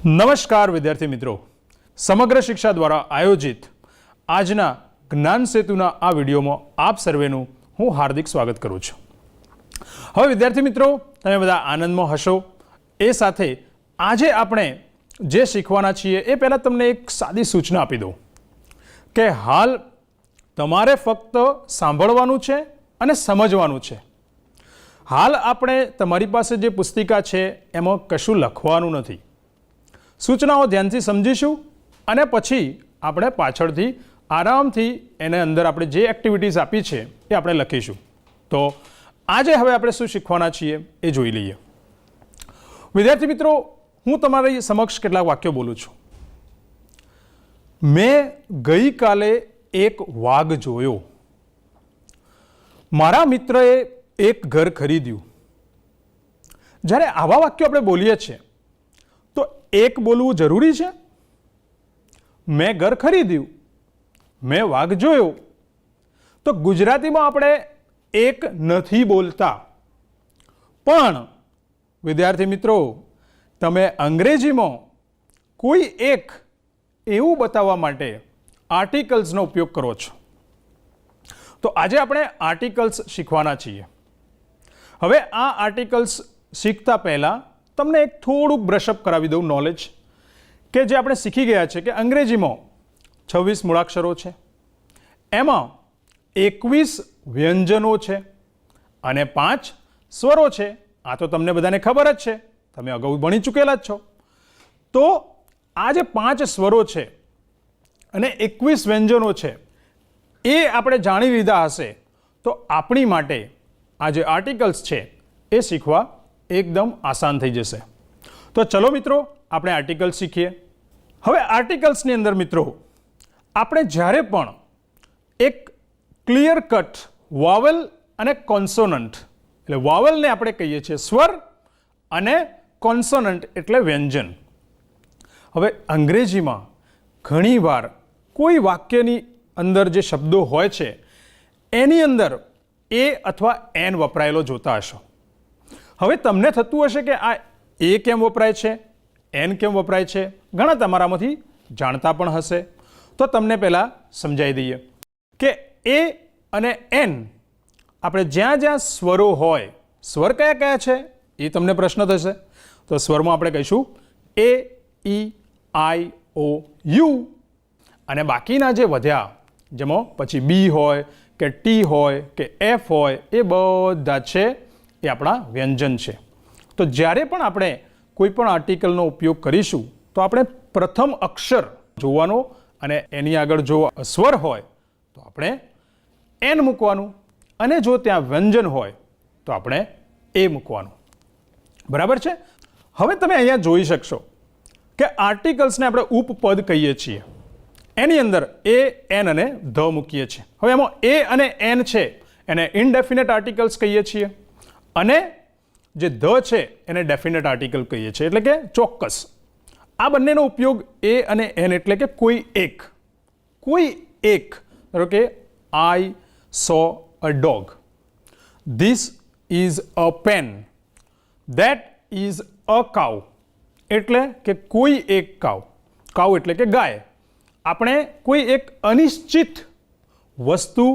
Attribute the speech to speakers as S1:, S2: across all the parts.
S1: નમસ્કાર વિદ્યાર્થી મિત્રો, સમગ્ર શિક્ષા દ્વારા આયોજિત આજના જ્ઞાન સેતુના આ વિડીયોમાં આપ સર્વેનું હું હાર્દિક સ્વાગત કરું છું। હવે વિદ્યાર્થી મિત્રો, તમે બધા આનંદમાં હશો। એ સાથે આજે આપણે જે શીખવાના છીએ એ પહેલાં તમને એક સાદી સૂચના આપી દઉં કે હાલ તમારે ફક્ત સાંભળવાનું છે અને સમજવાનું છે। હાલ આપણે તમારી પાસે જે પુસ્તિકા છે એમાં કશું લખવાનું નથી। સૂચનાઓ ધ્યાનથી સમજીશું અને પછી આપણે પાછળથી આરામથી એને અંદર આપણે જે એક્ટિવિટીઝ આપી છે એ આપણે લખીશું। તો આજે હવે આપણે શું શીખવાના છીએ એ જોઈ લઈએ। વિદ્યાર્થી મિત્રો, હું તમારી સમક્ષ કેટલાક વાક્યો બોલું છું। મેં ગઈકાલે એક વાઘ જોયો। મારા મિત્રએ એક ઘર ખરીદ્યું। જ્યારે આવા વાક્યો આપણે બોલીએ છીએ તો એક બોલવું જરૂરી છે? મેં ઘર ખરીદ્યું, મેં વાઘ જોયો, તો ગુજરાતીમાં આપણે એક નથી બોલતા। પણ વિદ્યાર્થી મિત્રો, તમે અંગ્રેજીમાં કોઈ એક એવું બતાવવા માટે આર્ટિકલ્સનો ઉપયોગ કરો છો। તો આજે આપણે આર્ટિકલ્સ શીખવાના છીએ। હવે આ આર્ટિકલ્સ શીખતા પહેલાં તમને એક થોડુંક બ્રશઅપ કરાવી દઉં નોલેજ કે જે આપણે શીખી ગયા છે કે અંગ્રેજીમાં 26 મૂળાક્ષરો છે, એમાં 21 વ્યંજનો છે અને 5 સ્વરો છે। આ તો તમને બધાને ખબર જ છે, તમે અગાઉ ભણી ચૂકેલા જ છો। તો આ જે 5 સ્વરો છે અને 21 વ્યંજનો છે એ આપણે જાણી લીધા હશે તો આપણી માટે આ જે આર્ટિકલ્સ છે એ શીખવા એકદમ આસાન થઈ જશે। તો ચલો મિત્રો, આપણે આર્ટિકલ્સ શીખીએ। હવે આર્ટિકલ્સની અંદર મિત્રો, આપણે જ્યારે પણ એક ક્લિયર કટ વાવલ અને કોન્સોનન્ટ, એટલે વાવલને આપણે કહીએ છીએ સ્વર અને કોન્સોનન્ટ એટલે વ્યંજન। હવે અંગ્રેજીમાં ઘણીવાર કોઈ વાક્યની અંદર જે શબ્દો હોય છે એની અંદર એ અથવા એન વપરાયેલો જોતા હશો। હવે તમને થતું હશે કે આ એ કેમ વપરાય છે, એન કેમ વપરાય છે, ઘણા તમારામાંથી જાણતા પણ હશે। તો તમને પહેલાં સમજાવી દઈએ કે એ અને એન આપણે જ્યાં જ્યાં સ્વરો હોય, સ્વર કયા કયા છે એ તમને પ્રશ્ન થશે। તો સ્વરમાં આપણે કહીશું એ, ઈ, આઈ, ઓ, યુ, અને બાકીના જે વધ્યા જેમાં પછી બી હોય કે ટી હોય કે એફ હોય એ બધા છે એ આપણા વ્યંજન છે। તો જ્યારે પણ આપણે કોઈ પણ આર્ટિકલનો ઉપયોગ કરીશું તો આપણે પ્રથમ અક્ષર જોવાનો અને એની આગળ જો સ્વર હોય તો આપણે એન મૂકવાનું અને જો ત્યાં વ્યંજન હોય તો આપણે એ મૂકવાનું। બરાબર છે? હવે તમે અહીંયા જોઈ શકશો કે આર્ટિકલ્સને આપણે ઉપપદ કહીએ છીએ। એની અંદર એ, એન અને ધ મૂકીએ છીએ। હવે એમાં એ અને એન છે એને ઇનડેફિનેટ આર્ટિકલ્સ કહીએ છીએ અને જે ધ છે એને ડેફિનેટ આર્ટિકલ કહીએ છીએ, એટલે કે ચોક્કસ। આ બંનેનો ઉપયોગ એ અને એન એટલે કે કોઈ એક, ધારો કે I saw a dog, this is a pen, that is a cow, એટલે કે કોઈ એક કાઉ, કાઉ એટલે કે ગાય। આપણે કોઈ એક અનિશ્ચિત વસ્તુ,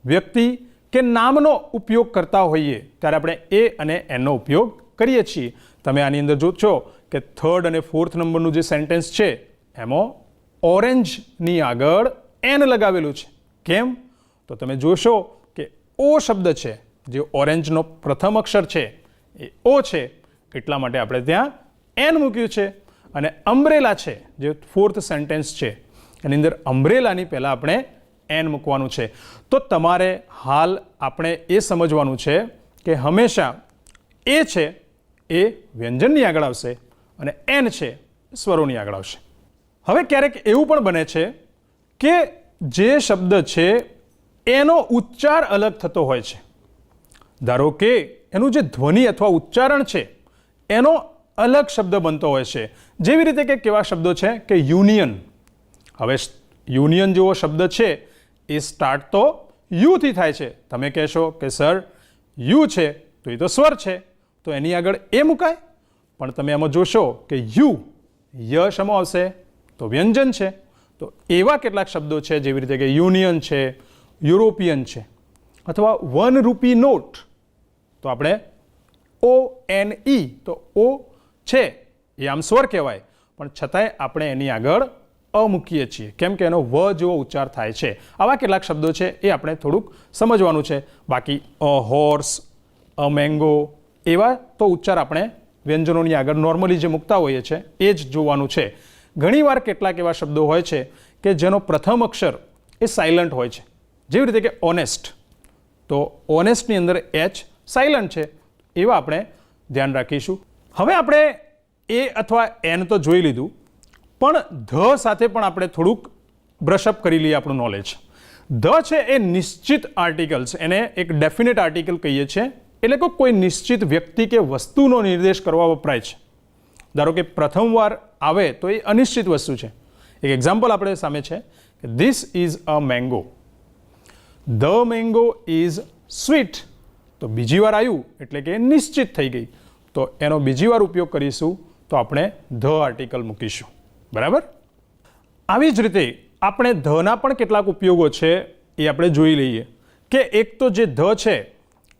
S1: વ્યક્તિ કે નામનો ઉપયોગ કરતા હોઈએ ત્યારે આપણે એ અને એનનો ઉપયોગ કરીએ છીએ। તમે આની અંદર જોશો કે 3rd અને 4th નંબરનું જે સેન્ટેન્સ છે એમાં ઓરેન્જની આગળ એન લગાવેલું છે। કેમ? તો તમે જોશો કે ઓ શબ્દ છે, જે ઓરેન્જનો પ્રથમ અક્ષર છે એ ઓ છે, એટલા માટે આપણે ત્યાં એન મૂક્યું છે। અને અમ્બ્રેલા છે જે 4th સેન્ટેન્સ છે એની અંદર અમ્બ્રેલાની પહેલાં આપણે એન મૂકવાનું છે। તો તમારે હાલ આપણે એ સમજવાનું છે કે હંમેશા એ છે એ વ્યંજનની આગળ આવશે અને એન છે સ્વરોની આગળ આવશે। હવે ક્યારેક એવું પણ બને છે કે જે શબ્દ છે એનો ઉચ્ચાર અલગ થતો હોય છે। ધારો કે એનું જે ધ્વનિ અથવા ઉચ્ચારણ છે એનો અલગ શબ્દ બનતો હોય છે। જેવી રીતે કે કેવા શબ્દો છે કે યુનિયન। હવે યુનિયન જેવો શબ્દ છે એ સ્ટાર્ટ તો યુથી થાય છે। તમે કહેશો કે સર યુ છે તો એ તો સ્વર છે તો એની આગળ એ મુકાય, પણ તમે એમાં જોશો કે યુ ય શેમાં આવશે? તો વ્યંજન છે. તો એવા કેટલાક શબ્દો છે જેવી રીતે કે યુનિયન છે, યુરોપિયન છે, અથવા 1 રૂપી નોટ. તો આપણે ONE, તો ઓ છે એ આમ સ્વર કહેવાય, પણ છતાંય આપણે એની આગળ અ મૂકીએ છીએ, કેમ કે એનો વ જેવો ઉચ્ચાર થાય છે. આવા કેટલાક શબ્દો છે એ આપણે થોડુંક સમજવાનું છે. બાકી અ હોર્સ, અ મેંગો, એવા તો ઉચ્ચાર આપણે વ્યંજનોની આગળ નોર્મલી જે મૂકતા હોઈએ છીએ એ જ જોવાનું છે. ઘણીવાર કેટલાક એવા શબ્દો હોય છે કે જેનો પ્રથમ અક્ષર એ સાયલન્ટ હોય છે, જેવી રીતે કે ઓનેસ્ટ. તો ઓનેસ્ટની અંદર એચ સાયલન્ટ છે, એવા આપણે ધ્યાન રાખીશું. હવે આપણે એ અથવા એન તો જોઈ લીધું, પણ ધ સાથે પણ આપણે થોડુંક બ્રશઅપ કરી લઈએ આપણું નોલેજ. ધ છે એ નિશ્ચિત આર્ટિકલ્સ, એને એક ડેફિનેટ આર્ટિકલ કહીએ છીએ, એટલે કે કોઈ નિશ્ચિત વ્યક્તિ કે વસ્તુનો નિર્દેશ કરવા વપરાય છે. ધારો કે પ્રથમવાર આવે તો એ અનિશ્ચિત વસ્તુ છે. એક એક્ઝામ્પલ આપણે સામે છે કે this is a mango, the mango is sweet. તો બીજી વાર આવ્યું એટલે કે નિશ્ચિત થઈ ગઈ, તો એનો બીજી વાર ઉપયોગ કરીશું તો આપણે ધ આર્ટિકલ મૂકીશું. બરાબર? આવી જ રીતે આપણે ધના પણ કેટલાક ઉપયોગો છે એ આપણે જોઈ લઈએ કે એક તો જે ધ છે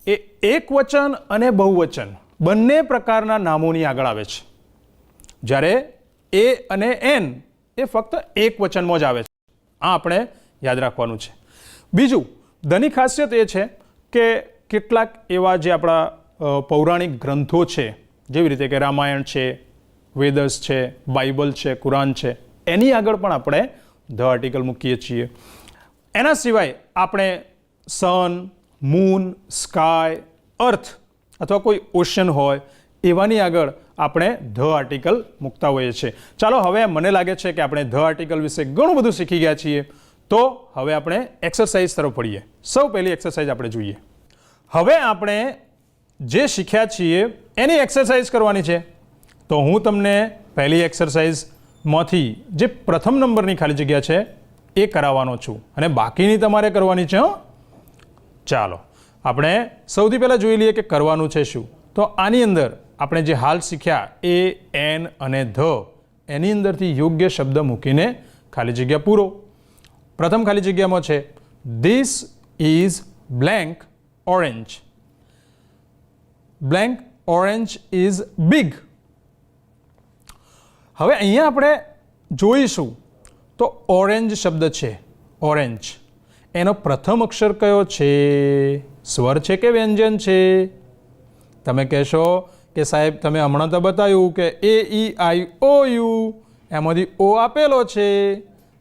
S1: એ એકવચન અને બહુવચન બંને પ્રકારના નામોની આગળ આવે છે, જ્યારે એ અને એન એ ફક્ત એક વચનમાં જ આવે છે. આ આપણે યાદ રાખવાનું છે. બીજું, ધની ખાસિયત એ છે કે કેટલાક એવા જે આપણા પૌરાણિક ગ્રંથો છે, જેવી રીતે કે રામાયણ છે, વેદસ છે, બાઇબલ છે, કુરાન છે, એની આગળ પણ આપણે ધ આર્ટિકલ મૂકીએ છીએ. એના સિવાય આપણે સન, મૂન, સ્કાય, અર્થ અથવા કોઈ ઓશન હોય એવાની આગળ આપણે ધ આર્ટિકલ મૂકતા હોઈએ છીએ. ચાલો, હવે મને લાગે છે કે આપણે ધ આર્ટિકલ વિશે ઘણું બધું શીખી ગયા છીએ, તો હવે આપણે એક્સરસાઇઝ તરફ પડીએ. સૌ પહેલી એક્સરસાઇઝ આપણે જોઈએ. હવે આપણે જે શીખ્યા છીએ એની એક્સરસાઇઝ કરવાની છે. તો હું તમને પહેલી એક્સરસાઇઝમાંથી જે પ્રથમ નંબરની ખાલી જગ્યા છે એ કરાવવાનો છું, અને બાકીની તમારે કરવાની છે. ચાલો, આપણે સૌથી પહેલાં જોઈ લઈએ કે કરવાનું છે શું. તો આની અંદર આપણે જે હાલ શીખ્યા એ, એન અને ધ, એની અંદરથી યોગ્ય શબ્દ મૂકીને ખાલી જગ્યા પૂરો. પ્રથમ ખાલી જગ્યામાં છે this is blank orange. Blank orange is big. હવે અહીંયા આપણે જોઈશું તો ઓરેન્જ શબ્દ છે, ઓરેન્જ, એનો પ્રથમ અક્ષર કયો છે? સ્વર છે કે વ્યંજન છે? તમે કહેશો કે સાહેબ તમે હમણાં તો બતાવ્યું કે AEIOU, એમાંથી ઓ આપેલો છે.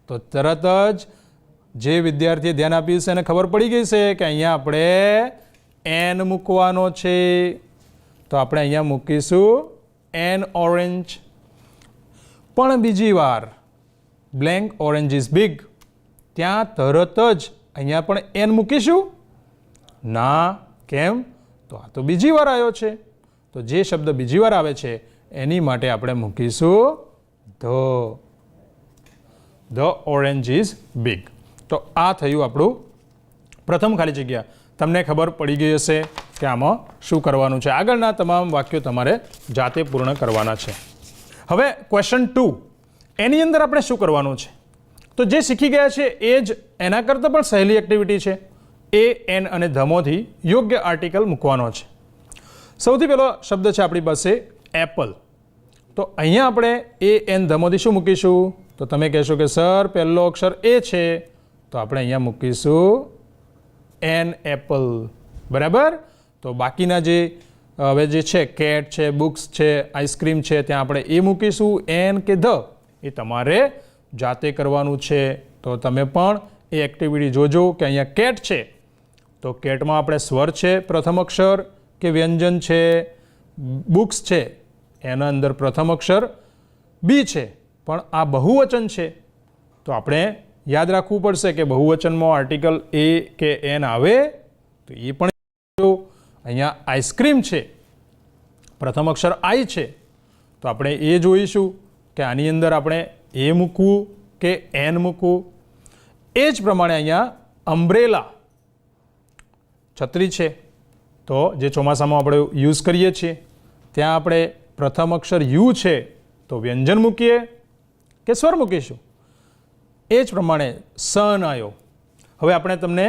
S1: તો તરત જ જે વિદ્યાર્થીએ ધ્યાન આપ્યું છે એને ખબર પડી ગઈ છે કે અહીંયા આપણે એન મૂકવાનો છે. તો આપણે અહીંયા મૂકીશું એન ઓરેન્જ. પણ બીજી વાર બ્લેન્ક ઓરેન્જ ઇઝ બિગ, ત્યાં તરત જ અહીંયા પણ એન મૂકીશું? ના. કેમ? તો આ તો બીજી વાર આવ્યો છે, તો જે શબ્દ બીજી વાર આવે છે એની માટે આપણે મૂકીશું the. The orange is big. તો આ થયું આપણું પ્રથમ ખાલી જગ્યા. તમને ખબર પડી ગઈ હશે કે આમાં શું કરવાનું છે. આગળના તમામ વાક્યો તમારે જાતે પૂર્ણ કરવાના છે. હવે ક્વેશ્ચન 2, એની અંદર આપણે શું કરવાનું છે? તો જે શીખી ગયા છે એ જ એના કરતાં પણ સહેલી એક્ટિવિટી છે. એ, એન અને ધમોથી યોગ્ય આર્ટિકલ મૂકવાનો છે. સૌથી પહેલો શબ્દ છે આપણી પાસે એપલ. તો અહીંયા આપણે એ, એન, ધમોથી શું મૂકીશું? તો તમે કહેશો કે સર પહેલો અક્ષર એ છે, તો આપણે અહીંયા મૂકીશું એન એપલ. બરાબર? તો બાકીના જે હવે જે છે કેટ છે, બુક્સ છે, આઈસ્ક્રીમ છે, ત્યાં આપણે એ મૂકીશું એન કે ધ, એ તમારે જાતે કરવાનું છે. તો તમે પણ એ એક્ટિવિટી જોજો કે અહીંયા કેટ છે, તો કેટમાં આપણે સ્વર છે પ્રથમ અક્ષર કે વ્યંજન છે? બુક્સ છે, એના અંદર પ્રથમ અક્ષર બી છે, પણ આ બહુવચન છે, તો આપણે યાદ રાખવું પડશે કે બહુવચનમાં આર્ટિકલ એ કે એન આવે. તો એ પણ અહીંયા આઈસ્ક્રીમ છે, પ્રથમ અક્ષર આઈ છે, તો આપણે એ જોઈશું કે આની અંદર આપણે એ મૂકવું કે એન મૂકવું. એ જ પ્રમાણે અહીંયા અમ્બ્રેલા, છત્રી છે, તો જે ચોમાસામાં આપણે યુઝ કરીએ છીએ ત્યાં આપણે પ્રથમ અક્ષર યુ છે, તો વ્યંજન મૂકીએ કે સ્વર મૂકીશું? એ જ પ્રમાણે સન આવ્યો. હવે આપણે તમને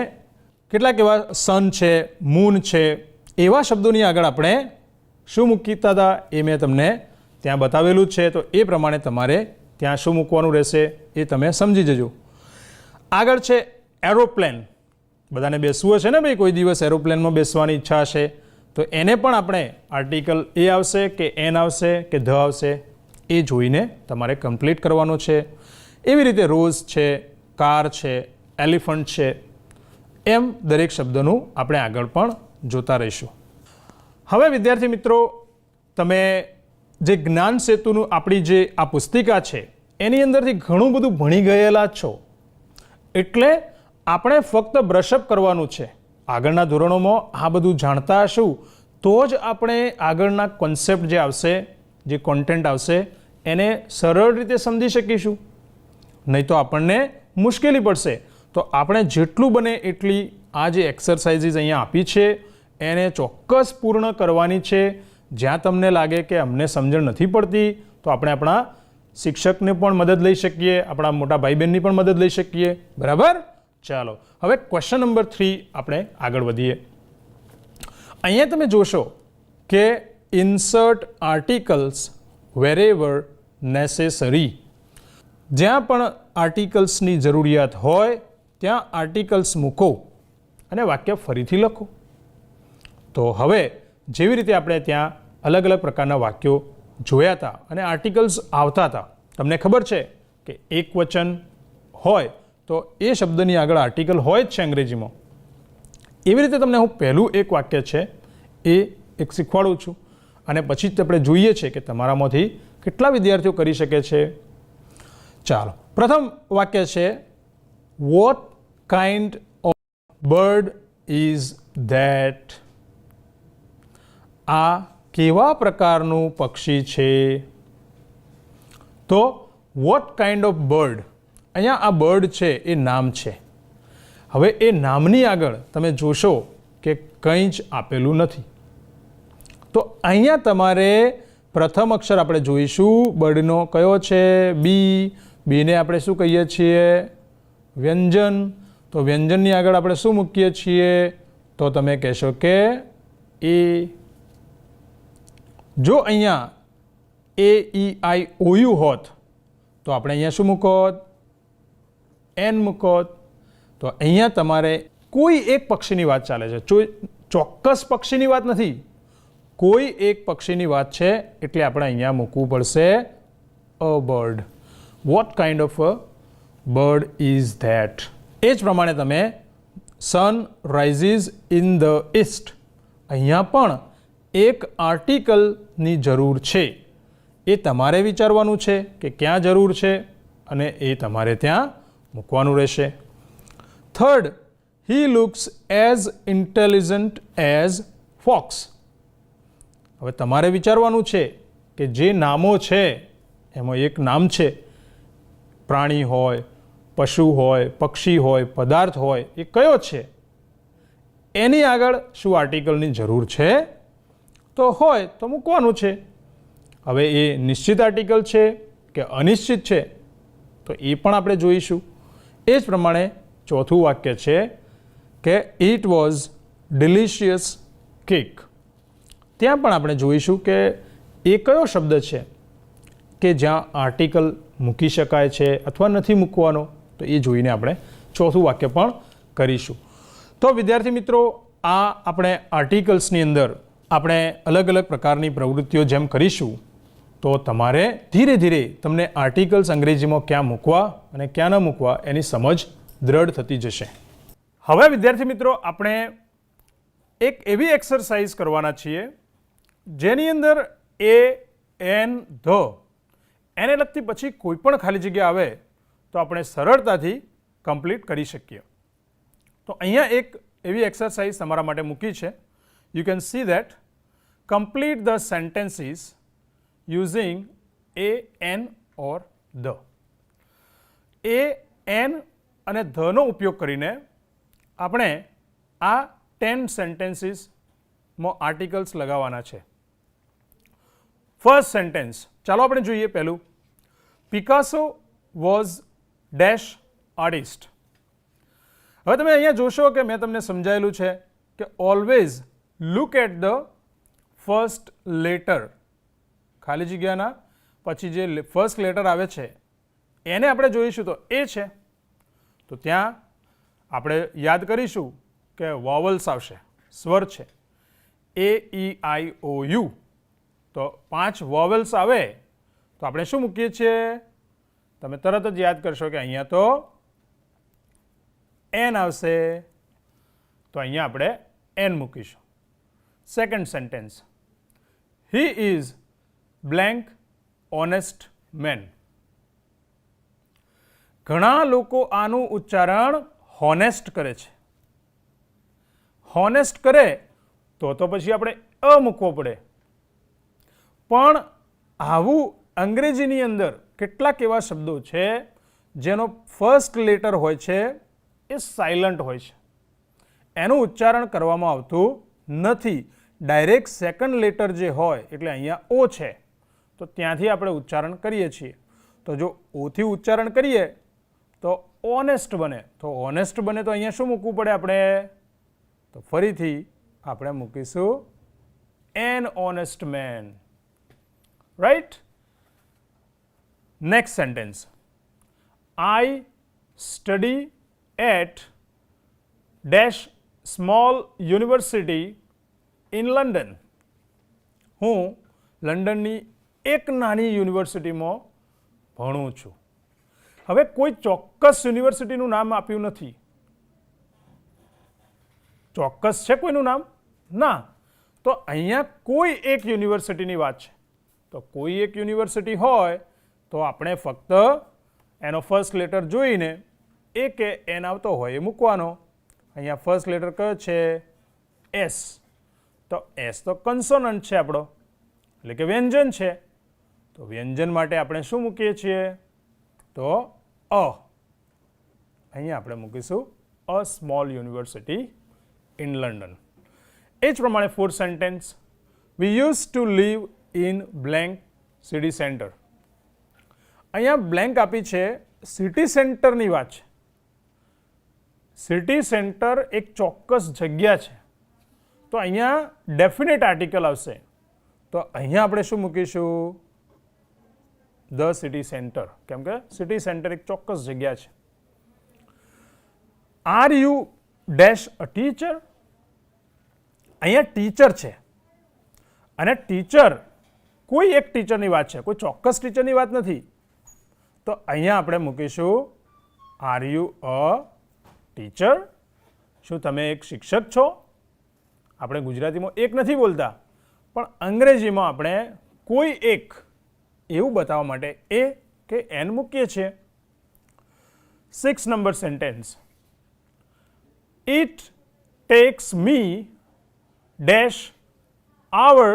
S1: કેટલાક એવા સન છે, મૂન છે, એવા શબ્દોની આગળ આપણે શું મૂકતા હતા એ મેં તમને ત્યાં બતાવેલું જ છે. તો એ પ્રમાણે તમારે ત્યાં શું મૂકવાનું રહેશે એ તમે સમજી જજો. આગળ છે એરોપ્લેન. બધાને બેસવું હશે ને ભાઈ, કોઈ દિવસ એરોપ્લેનમાં બેસવાની ઈચ્છા હશે, તો એને પણ આપણે આર્ટિકલ એ આવશે કે એન આવશે કે ધ આવશે એ જોઈને તમારે કમ્પ્લીટ કરવાનો છે. એવી રીતે રોઝ છે, કાર છે, એલિફન્ટ છે, એમ દરેક શબ્દનું આપણે આગળ પણ જોતા રહીશું. હવે વિદ્યાર્થી મિત્રો, તમે જે જ્ઞાન સેતુનું આપણી જે આ પુસ્તિકા છે એની અંદરથી ઘણું બધું ભણી ગયેલા જ છો, એટલે આપણે ફક્ત બ્રશઅપ કરવાનું છે. આગળના ધોરણોમાં આ બધું જાણતા હશું તો જ આપણે આગળના કોન્સેપ્ટ જે આવશે, જે કોન્ટેન્ટ આવશે એને સરળ રીતે સમજી શકીશું. નહીં તો આપણને મુશ્કેલી પડશે. તો આપણે જેટલું બને એટલી આ જે એક્સરસાઇઝીસ અહીંયા આપી છે એને ચોક્કસ પૂર્ણ કરવાની છે. જ્યાં તમને લાગે કે અમને સમજણ નથી પડતી તો આપણે આપણા શિક્ષકને પણ મદદ લઈ શકીએ, આપણા મોટા ભાઈ બહેનની પણ મદદ લઈ શકીએ. બરાબર? ચાલો હવે ક્વેશ્ચન નંબર 3 આપણે આગળ વધીએ. અહીંયા તમે જોશો કે ઇન્સર્ટ આર્ટિકલ્સ વેરેવર નેસેસરી. જ્યાં પણ આર્ટિકલ્સની જરૂરિયાત હોય ત્યાં આર્ટિકલ્સ મૂકો અને વાક્ય ફરીથી લખો. તો હવે જેવી રીતે આપણે ત્યાં અલગ અલગ પ્રકારના વાક્યો જોયા હતા અને આર્ટિકલ્સ આવતા હતા, તમને ખબર છે કે એક વચન હોય તો એ શબ્દની આગળ આર્ટિકલ હોય જ છે અંગ્રેજીમાં. એવી રીતે તમને હું પહેલું એક વાક્ય છે એ એક શીખવાડું છું અને પછી જ આપણે જોઈએ છે કે તમારામાંથી કેટલા વિદ્યાર્થીઓ કરી શકે છે. ચાલો, પ્રથમ વાક્ય છે vote kind of bird is that. આ કેવા પ્રકારનું પક્ષી છે? તો વોટ કાઇન્ડ ઓફ બર્ડ, અહીંયા આ બર્ડ છે એ નામ છે. હવે એ નામની આગળ તમે જોશો કે કંઈ જ આપેલું નથી. તો અહીંયા તમારે પ્રથમ અક્ષર આપણે જોઈશું બર્ડનો કયો છે? બી. બીને આપણે શું કહીએ છીએ? વ્યંજન. તો વ્યંજનની આગળ આપણે શું મૂકીએ છીએ? તો તમે કહેશો કે એ. જો અહીંયા એ ઈ આઈ ઓ યુ હોત તો આપણે અહીંયા શું મૂકોત? એન મૂકોત. તો અહીંયા તમારે કોઈ એક પક્ષીની વાત ચાલે છે, ચોક્કસ પક્ષીની વાત નથી, કોઈ એક પક્ષીની વાત છે એટલે આપણે અહીંયા મૂકવું પડશે a bird. What kind of a bird is that. એ જ પ્રમાણે તમે sun rises in the east, અહીંયા પણ એક આર્ટિકલની જરૂર છે. એ તમારે વિચારવાનું છે કે ક્યાં જરૂર છે અને એ તમારે ત્યાં મૂકવાનું રહેશે. Third, he looks as intelligent as fox. હવે તમારે વિચારવાનું છે કે જે નામો છે એમાં એક નામ છે, પ્રાણી હોય, પશુ હોય, પક્ષી હોય, પદાર્થ હોય, એ કયો છે? એની આગળ શું આર્ટિકલની જરૂર છે? તો હોય તો મૂકવાનું છે. હવે એ નિશ્ચિત આર્ટિકલ છે કે અનિશ્ચિત છે તો એ પણ આપણે જોઈશું. એ જ પ્રમાણે ચોથું વાક્ય છે કે ઇટ વોઝ ડિલિશિયસ કેક. ત્યાં પણ આપણે જોઈશું કે એ કયો શબ્દ છે કે જ્યાં આર્ટિકલ મૂકી શકાય છે અથવા નથી મૂકવાનો, તો એ જોઈને આપણે ચોથું વાક્ય પણ કરીશું. તો વિદ્યાર્થી મિત્રો, આ આપણે આર્ટિકલ્સની અંદર આપણે અલગ અલગ પ્રકારની પ્રવૃત્તિઓ જેમ કરીશું તો તમારે ધીરે ધીરે તમને આર્ટિકલ્સ અંગ્રેજીમાં ક્યાં મૂકવા અને ક્યાં ન મૂકવા એની સમજ દ્રઢ થતી જશે. હવે વિદ્યાર્થી મિત્રો, આપણે એક એવી એક્સરસાઇઝ કરવાના છીએ જેની અંદર એ, એન, ધ એને લગતી પછી કોઈ પણ ખાલી જગ્યા આવે તો આપણે સરળતાથી કમ્પ્લીટ કરી શકીએ. તો અહીંયા એક એવી એક્સરસાઇઝ તમારા માટે મૂકી છે. You can see that complete the sentences using a, n or the. a, n અને the નો ઉપયોગ કરીને આપણે આ 10 sentencesમાં આર્ટિકલ્સ લગાવવાના છે. ફર્સ્ટ સેન્ટેન્સ ચાલો આપણે જોઈએ. પહેલું, પિકાસો વોઝ ડેશ આર્ટિસ્ટ. હવે તમે અહીંયા જોશો કે મેં તમને સમજાયેલું છે કે always look at the first letter. ખાલી જગ્યાના પછી જે ફર્સ્ટ લેટર આવે છે એને આપણે જોઈશું તો એ છે. તો ત્યાં આપણે યાદ કરીશું કે વોવલ્સ આવશે, સ્વર છે, AEIOU. તો 5 વોવલ્સ આવે તો આપણે શું મૂકીએ છીએ? તમે તરત જ યાદ કરશો કે અહીંયા તો એન આવશે, તો અહીંયા આપણે એન મૂકીશું. Second sentence, he is blank honest man. ઘણા લોકો આનું ઉચ્ચારણ હોનેસ્ટ કરે છે. હોનેસ્ટ કરે તો પછી આપણે અ મૂકવો પડે. પણ આવું અંગ્રેજીની અંદર કેટલાક એવા શબ્દો છે જેનો ફર્સ્ટ લેટર હોય છે એ સાયલન્ટ હોય છે, એનું ઉચ્ચારણ કરવામાં આવતું નથી. ડાયરેક્ટ સેકન્ડ લેટર જે હોય એટલે અહીંયા ઓ છે તો ત્યાંથી આપણે ઉચ્ચારણ કરીએ છીએ. તો જો ઓથી ઉચ્ચારણ કરીએ તો ઓનેસ્ટ બને. તો ઓનેસ્ટ બને તો અહીંયા શું મૂકવું પડે આપણે? તો ફરીથી આપણે મૂકીશું an honest man. Right. Next sentence, I study at dash small university in London. હું લંડનની એક નાની યુનિવર્સિટીમાં ભણું છું. હવે કોઈ ચોક્કસ યુનિવર્સિટીનું નામ આપ્યું નથી. ચોક્કસ છે કોઈનું નામ? ના. તો અહીંયા કોઈ એક યુનિવર્સિટીની વાત છે. તો કોઈ એક યુનિવર્સિટી હોય તો આપણે ફક્ત એનો ફર્સ્ટ લેટર જોઈને એ કે એન આવતો હોય એ મૂકવાનો. અહીંયા ફર્સ્ટ લેટર કયો છે? એસ. તો એસ તો કન્સોનન્ટ છે આપણો, એટલે કે વ્યંજન છે. તો વ્યંજન માટે આપણે શું મૂકીએ છીએ? તો અ. અહીંયા આપણે મૂકીશું a small university in London. એ જ પ્રમાણે fourth sentence, we use to live in blank city centre. અહીંયા બ્લેન્ક આપી છે, સિટી સેન્ટરની વાત છે. સિટી સેન્ટર એક ચોક્કસ જગ્યા છે. તો અહીંયા ડેફિનેટ આર્ટિકલ આવશે. તો અહીંયા આપણે શું મૂકીશું? ધ સિટી સેન્ટર, કેમ કે સિટી સેન્ટર એક ચોક્કસ જગ્યા છે. Are you dash a teacher. અહીંયા ટીચર છે અને ટીચર કોઈ એક ટીચરની વાત છે, કોઈ ચોક્કસ ટીચરની વાત નથી. તો અહીંયા આપણે મૂકીશું આર યુ અ ટીચર. શું તમે એક શિક્ષક છો? આપણે ગુજરાતીમાં એક નથી બોલતા, પણ અંગ્રેજીમાં આપણે કોઈ એક એવું બતાવવા માટે એ કે એન મૂકીએ છીએ. 6 number sentence, it tax me dash hour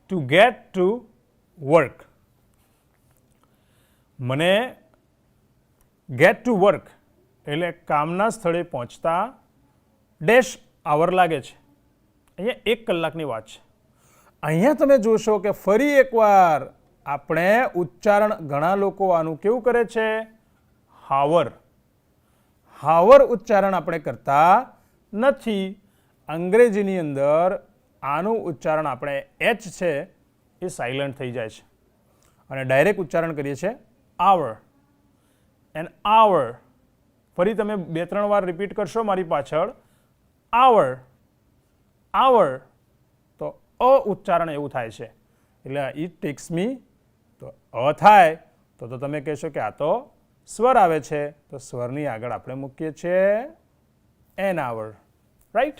S1: to get to work. મને get to work એટલે કામના સ્થળે પહોંચતા ડેશ આવર લાગે છે. અહીંયા 1 કલાકની વાત છે. અહીંયા તમે જોશો કે ફરી એકવાર આપણે ઉચ્ચારણ, ઘણા લોકો આનું કેવું કરે છે? હાવર. હાવર ઉચ્ચારણ આપણે કરતા નથી. અંગ્રેજીની અંદર આનું ઉચ્ચારણ આપણે એચ છે એ સાયલન્ટ થઈ જાય છે અને ડાયરેક્ટ ઉચ્ચારણ કરીએ છીએ આવર. એન્ડ આવર, ફરી તમે 2-3 વાર રિપીટ કરશો મારી પાછળ, આવર આવર, તો અ ઉચ્ચારણ એવું થાય છે. એટલે ઇટ ટેક્સ મી, તો અ થાય તો તમે કહેશો કે આ તો સ્વર આવે છે. તો સ્વરની આગળ આપણે મૂકીએ છીએ an hour. Right.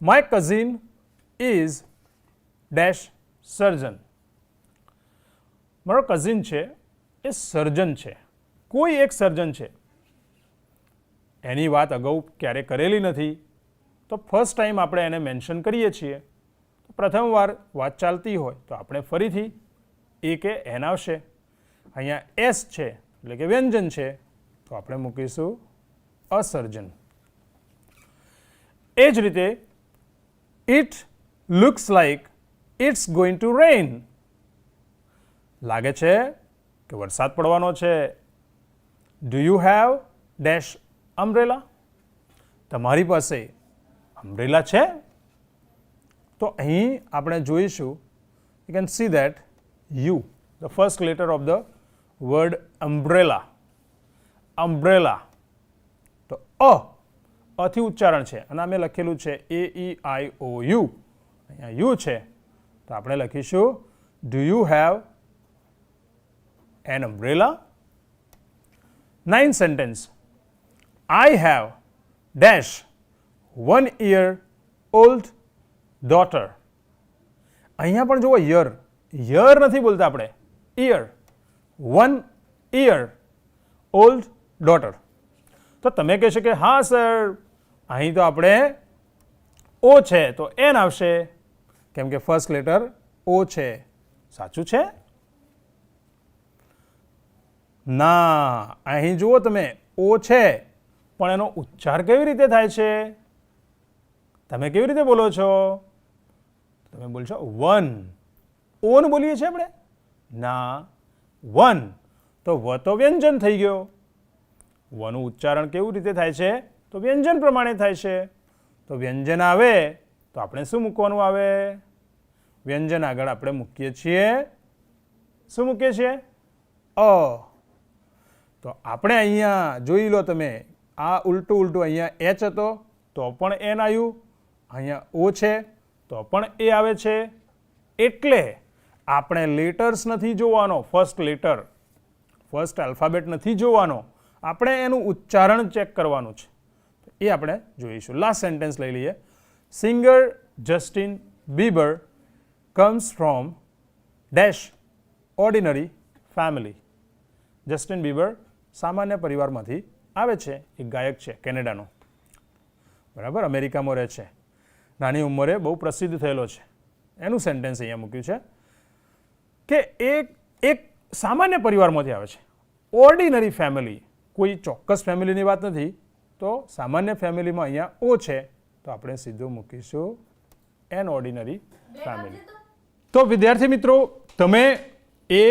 S1: My cousin is dash surgeon. મારો કઝિન છે એ સર્જન છે, કોઈ એક સર્જન છે. એની વાત અગાઉ ક્યારે કરેલી નથી, તો ફર્સ્ટ ટાઈમ આપણે એને મેન્શન કરીએ છીએ. પ્રથમવાર વાત ચાલતી હોય તો આપણે ફરીથી એ કે એન આવશે. અહીંયા એસ છે એટલે કે વ્યંજન છે, તો આપણે મૂકીશું અસર્જન. એ જ રીતે it looks like it's going to rain. લાગે છે કે વરસાદ પડવાનો છે. Do you have dash umbrella? તમારી પાસે અમ્બ્રેલા છે? તો અહીં આપણે જોઈશું, you can see that U, the first letter of the word umbrella. umbrella. તો અથી ઉચ્ચારણ છે અને અમે લખેલું છે AEIOU. અહીંયા યુ છે તો આપણે લખીશું do you have an umbrella? 9th sentence. I have dash 1 year old daughter. અહીંયા પણ જુઓ યર નથી બોલતા આપણે, ઈયર. 1 year old daughter. તો તમે કહેશો કે હા સર અહીં તો આપણે ઓ છે તો એન આવશે કેમ કે ફર્સ્ટ લેટર ઓ છે. સાચું છે? ના, અહીં જુઓ તમે ઓ છે પણ એનો ઉચ્ચાર કેવી રીતે થાય છે? તમે કેવી રીતે બોલો છો? તમે બોલશો વન. ઓન બોલીએ છીએ આપણે? ના, વન. તો વ તો વ્યંજન થઈ ગયો. વનું ઉચ્ચારણ કેવું રીતે થાય છે? તો વ્યંજન પ્રમાણે થાય છે. તો વ્યંજન આવે તો આપણે શું મૂકવાનું આવે? વ્યંજન આગળ આપણે મૂકીએ છીએ, શું મૂકીએ છીએ? અ. તો આપણે અહીંયા જોઈ લો તમે, આ ઉલટું અહીંયા એચ હતો તો પણ એન આવ્યું, અહીંયા ઓ છે તો પણ એ આવે છે. એટલે આપણે લેટર્સ નથી જોવાનો, ફર્સ્ટ લેટર, ફર્સ્ટ આલ્ફાબેટ નથી જોવાનો, આપણે એનું ઉચ્ચારણ ચેક કરવાનું છે. એ આપણે જોઈશું. લાસ્ટ સેન્ટેન્સ લઈ લઈએ. Singer Justin Bieber comes from dash ordinary family. Justin Bieber સામાન્ય પરિવારમાંથી આવે છે. એક ગાયક છે કેનેડાનો, બરાબર, અમેરિકામાં રહે છે. નાની ઉંમરે બહુ પ્રસિદ્ધ થયેલો છે. એનું સેન્ટેન્સ અહીંયા મૂક્યું છે કે એક સામાન્ય પરિવારમાંથી આવે છે. ઓર્ડિનરી ફેમિલી, કોઈ ચોક્કસ ફેમિલીની વાત નથી, તો સામાન્ય ફેમિલીમાં અહીંયા ઓ છે તો આપણે સીધું મૂકીશું એન ઓર્ડિનરી ફેમિલી. તો વિદ્યાર્થી મિત્રો, તમે એ,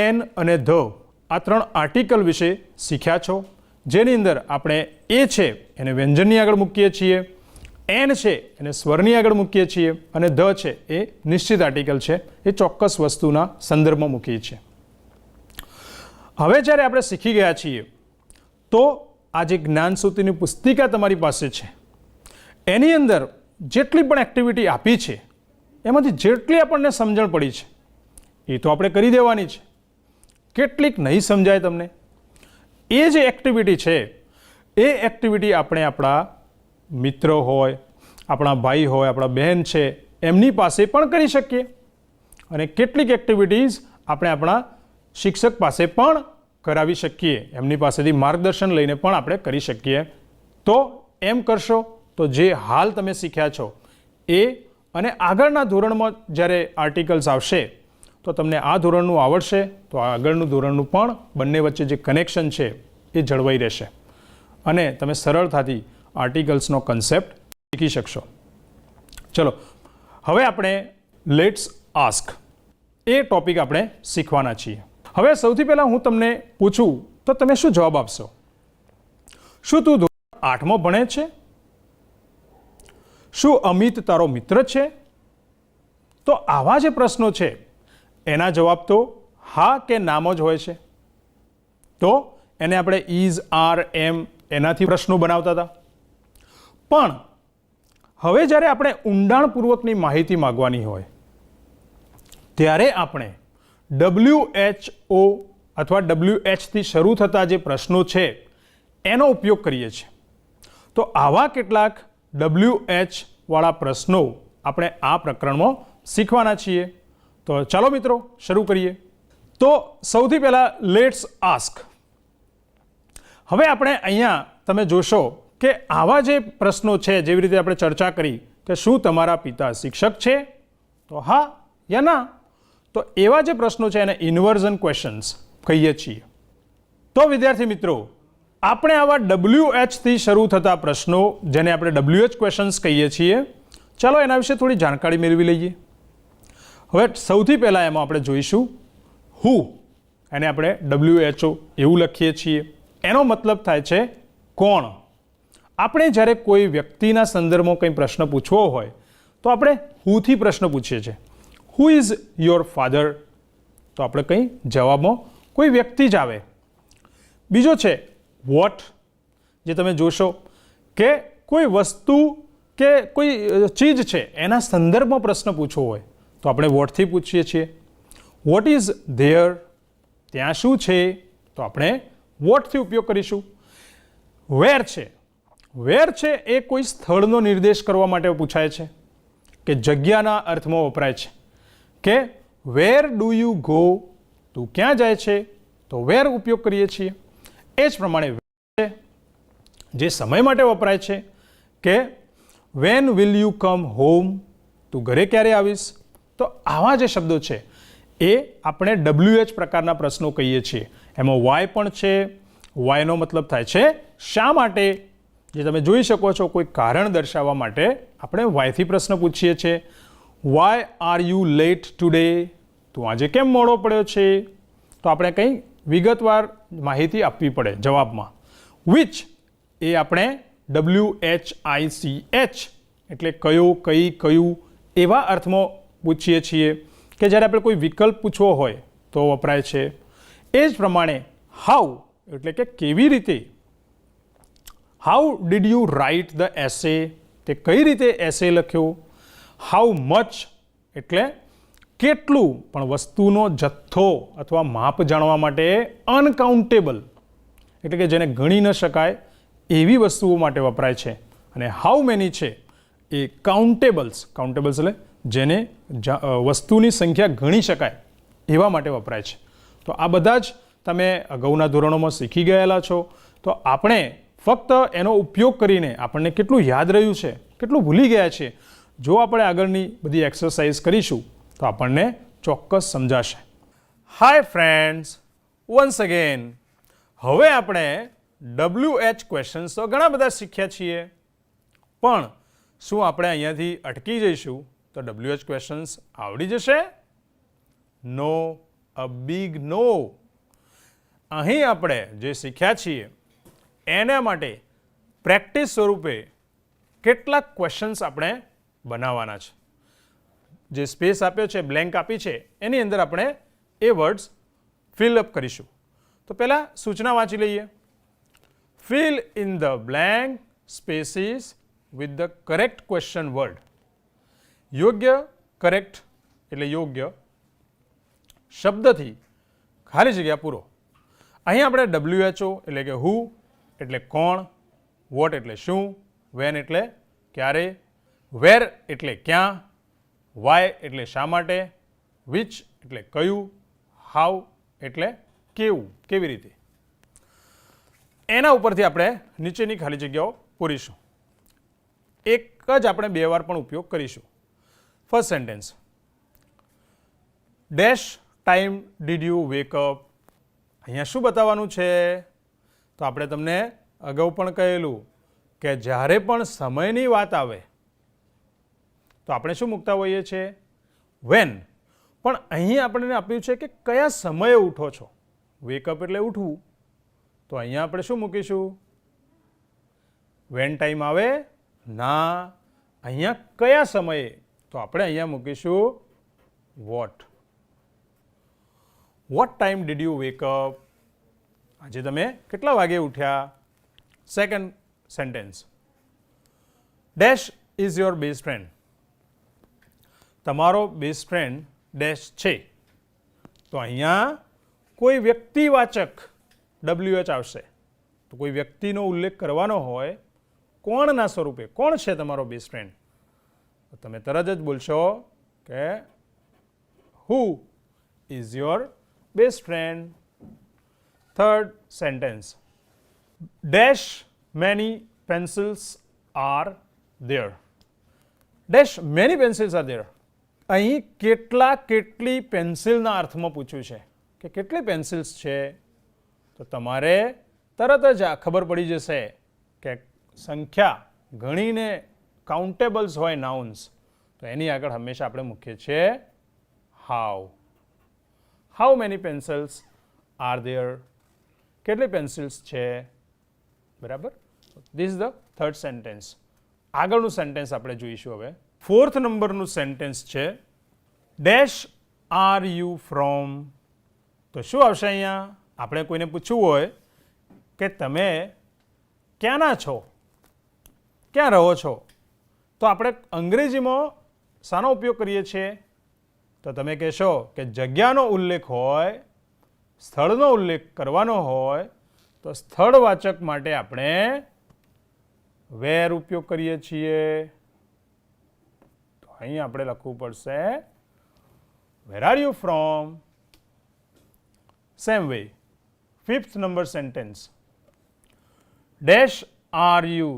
S1: એન અને ધ આ 3 આર્ટિકલ વિશે શીખ્યા છો, જેની અંદર આપણે એ છે એને વ્યંજનની આગળ મૂકીએ છીએ, એન છે એને સ્વરની આગળ મૂકીએ છીએ અને ધ છે એ નિશ્ચિત આર્ટિકલ છે, એ ચોક્કસ વસ્તુના સંદર્ભમાં મૂકીએ છીએ. હવે જ્યારે આપણે શીખી ગયા છીએ તો આ જે જ્ઞાનસૂત્રની પુસ્તિકા તમારી પાસે છે એની અંદર જેટલી પણ એક્ટિવિટી આપી છે એમાંથી જેટલી આપણને સમજણ પડી છે એ તો આપણે કરી દેવાની છે. કેટલીક નહીં સમજાય તમને, એ જે એક્ટિવિટી છે એ એક્ટિવિટી આપણે આપણા મિત્ર હોય, આપણા ભાઈ હોય, આપણા બહેન છે એમની પાસે પણ કરી શકીએ અને કેટલીક એક્ટિવિટીઝ આપણે આપણા શિક્ષક પાસે પણ કરાવી શકીએ, એમની પાસેથી માર્ગદર્શન લઈને પણ આપણે કરી શકીએ. તો એમ કરશો તો જે હાલ તમે શીખ્યા છો એ અને આગળના ધોરણમાં જ્યારે આર્ટિકલ્સ આવશે તો તમને આ ધોરણનું આવડશે તો આગળનું ધોરણનું પણ બંને વચ્ચે જે કનેક્શન છે એ જળવાઈ રહેશે અને તમે સરળતાથી આર્ટિકલ્સનો કન્સેપ્ટ શીખી શકશો. ચલો હવે આપણે લેટ્સ આસ્ક એ ટોપિક આપણે શીખવાના છીએ. હવે સૌથી પહેલાં હું તમને પૂછું તો તમે શું જવાબ આપશો? શું તું ધોરણ 8માં ભણે છે? શું અમિત તારો મિત્ર છે? તો આવા જે પ્રશ્નો છે એના જવાબ તો હા કે નામ જ હોય છે. તો એને આપણે ઇઝ, આર, એમ એનાથી પ્રશ્નો બનાવતા હતા. પણ હવે જ્યારે આપણે ઊંડાણપૂર્વકની માહિતી માંગવાની હોય ત્યારે આપણે WHO અથવા WH થી શરૂ થતા જે પ્રશ્નો છે એનો ઉપયોગ કરીએ છીએ. તો આવા કેટલાક WH વાળા પ્રશ્નો આપણે આ પ્રકરણમાં શીખવાના છીએ. તો ચાલો મિત્રો શરૂ કરીએ. તો સૌથી પહેલાં લેટ્સ આસ્ક. હવે આપણે અહીંયા તમે જોશો કે આવા જે પ્રશ્નો છે, જેવી રીતે આપણે ચર્ચા કરી કે શું તમારા પિતા શિક્ષક છે? તો હા યા ના. તો એવા જે પ્રશ્નો છે એને ઇન્વર્ઝન ક્વેશ્ચન્સ કહીએ છીએ. તો વિદ્યાર્થી મિત્રો, આપણે આવા WH થી શરૂ થતા પ્રશ્નો જેને આપણે WH ક્વેશ્ચન્સ કહીએ છીએ, ચાલો એના વિશે થોડી જાણકારી મેળવી લઈએ. હવે સૌથી પહેલાં એમાં આપણે જોઈશું હુ એને આપણે WHO એવું લખીએ છીએ. એનો મતલબ થાય છે કોણ. આપણે જ્યારે કોઈ વ્યક્તિના સંદર્ભમાં કંઈ પ્રશ્ન પૂછવો હોય તો આપણે હુથી પ્રશ્ન પૂછીએ છીએ. Who is your father? તો આપણે કંઈ જવાબમાં કોઈ વ્યક્તિ જ આવે. બીજો છે વોટ, જે તમે જોશો કે કોઈ વસ્તુ કે કોઈ ચીજ છે એના સંદર્ભમાં પ્રશ્ન પૂછવો હોય તો આપણે વોટથી પૂછીએ છીએ. What is there? ત્યાં શું છે? તો આપણે વોટથી ઉપયોગ કરીશું. વેર છે, વેર છે એ કોઈ સ્થળનો નિર્દેશ કરવા માટે પૂછાય છે કે જગ્યાના અર્થમાં વપરાય છે કે વેર ડુ યુ ગો? તું ક્યાં જાય છે? તો વેર ઉપયોગ કરીએ છીએ. એ જ પ્રમાણે છે જે સમય માટે વપરાય છે કે when will you come home? તું ઘરે ક્યારે આવીશ? તો આવા જે શબ્દો છે એ આપણે WH પ્રકારના પ્રશ્નો કહીએ છીએ. એમાં વાય પણ છે. વાયનો મતલબ થાય છે શા માટે. જે તમે જોઈ શકો છો કોઈ કારણ દર્શાવવા માટે આપણે વાયથી પ્રશ્ન પૂછીએ છીએ. Why are you late today? તું આજે કેમ મોડો પડ્યો છે? તો આપણે કંઈ વિગતવાર માહિતી આપવી પડે જવાબમાં. વિચ એ આપણે WHICH એટલે કયો, કઈ, કયું એવા અર્થમાં પૂછીએ છીએ કે જ્યારે આપણે કોઈ વિકલ્પ પૂછવો હોય તો વપરાય છે. એ જ પ્રમાણે હાઉ એટલે કે કેવી રીતે. How did you write the essay? તે કઈ રીતે એસે લખ્યો. હાઉ મચ એટલે કેટલું, પણ વસ્તુનો જથ્થો અથવા માપ જાણવા માટે અનકાઉન્ટેબલ એટલે કે જેને ગણી ન શકાય એવી વસ્તુઓ માટે વપરાય છે. અને હાઉ મેની છે એ કાઉન્ટેબલ્સ, કાઉન્ટેબલ્સ એટલે જેને વસ્તુની સંખ્યા ગણી શકાય એવા માટે વપરાય છે. તો આ બધા જ તમે અગાઉના ધોરણોમાં શીખી ગયેલા છો. તો આપણે ફક્ત એનો ઉપયોગ કરીને આપણને કેટલું યાદ રહ્યું છે, કેટલું ભૂલી ગયા છે, જો આપણે આગળની બધી એક્સરસાઇઝ કરીશું તો આપણને ચોક્કસ સમજાશે. Hi friends, once again. હવે આપણે WH ક્વેશ્ચન્સ તો ઘણા બધા શીખ્યા છીએ, પણ શું આપણે અહીંયાથી અટકી જઈશું તો WH ક્વેશ્ચન્સ આવડી જશે? નો, અ બિગ નો. અહીં આપણે જે શીખ્યા છીએ એના માટે પ્રેક્ટિસ સ્વરૂપે કેટલાક ક્વેશ્ચન્સ આપણે બનાવવાના છે. જે સ્પેસ આપ્યો છે, બ્લેન્ક આપી છે, એની અંદર આપણે એ વર્ડ્સ ફિલઅપ કરીશું. તો પહેલાં સૂચના વાંચી લઈએ. Fill in the blank spaces with the correct question word. યોગ્ય, કરેક્ટ એટલે યોગ્ય શબ્દથી ખાલી જગ્યા પૂરો. અહીં આપણે WHO એટલે કે હુ એટલે કોણ, વોટ એટલે શું, વેન એટલે ક્યારે, વેર એટલે ક્યાં, વાય એટલે શા માટે, વિચ એટલે કયું, હાઉ એટલે કેવું, કેવી રીતે. એના ઉપરથી આપણે નીચેની ખાલી જગ્યાઓ પૂરીશું. એક જ આપણે 2 વાર પણ ઉપયોગ કરીશું. First sentence, dash time did you wake up? અહીંયા શું બતાવવાનું છે? તો આપણે તમને અગાઉ પણ કહેલું કે જ્યારે પણ સમયની વાત આવે તો આપણે શું મૂકતા હોઈએ છીએ? વેન. પણ અહીં આપણને આપ્યું છે કે કયા સમયે ઉઠો છો. વેકઅપ એટલે ઉઠવું, તો અહીંયા આપણે શું મૂકીશું? વેન ટાઈમ આવે ના. અહીંયા કયા સમયે? તો આપણે અહીંયા મૂકીશું what. What time did you wake up? આજે તમે કેટલા વાગે ઉઠ્યા? Second sentence, dash is your best friend? તમારો બેસ્ટ ફ્રેન્ડ ડેશ છે. તો અહીંયા કોઈ વ્યક્તિવાચક WH આવશે. તો કોઈ વ્યક્તિનો ઉલ્લેખ કરવાનો હોય કોણના સ્વરૂપે, કોણ છે તમારો બેસ્ટ ફ્રેન્ડ? તો તમે તરત જ બોલશો કે who is your best friend. Third sentence, dash many pencils are there? Dash many pencils are there? અહીં કેટલી પેન્સિલના અર્થમાં પૂછ્યું છે કે કેટલી પેન્સિલ્સ છે. તો તમારે તરત જ ખબર પડી જશે કે સંખ્યા ગણીને કાઉન્ટેબલ્સ હોય નાઉન્સ તો એની આગળ હંમેશા આપણે મૂકીએ છીએ how. How many pencils are there, કેટલી પેન્સિલ્સ છે, બરાબર. This is the third sentence. આગળનું સેન્ટેન્સ આપણે જોઈશું હવે. ફોર્થ નંબરનું સેન્ટેન્સ છે ડેશ આર યુ ફ્રોમ. તો શું આવશે અહીંયા? આપણે કોઈને પૂછવું હોય કે તમે ક્યાંના છો, ક્યાં રહો છો, તો આપણે અંગ્રેજીમાં શાનો ઉપયોગ કરીએ છીએ? તો તમે કહેશો કે જગ્યાનો ઉલ્લેખ હોય, સ્થળનો ઉલ્લેખ કરવાનો હોય તો સ્થળવાચક માટે આપણે વેર ઉપયોગ કરીએ છીએ. તો અહીં આપણે લખવું પડશે where are you from. Same way, fifth number sentence dash are you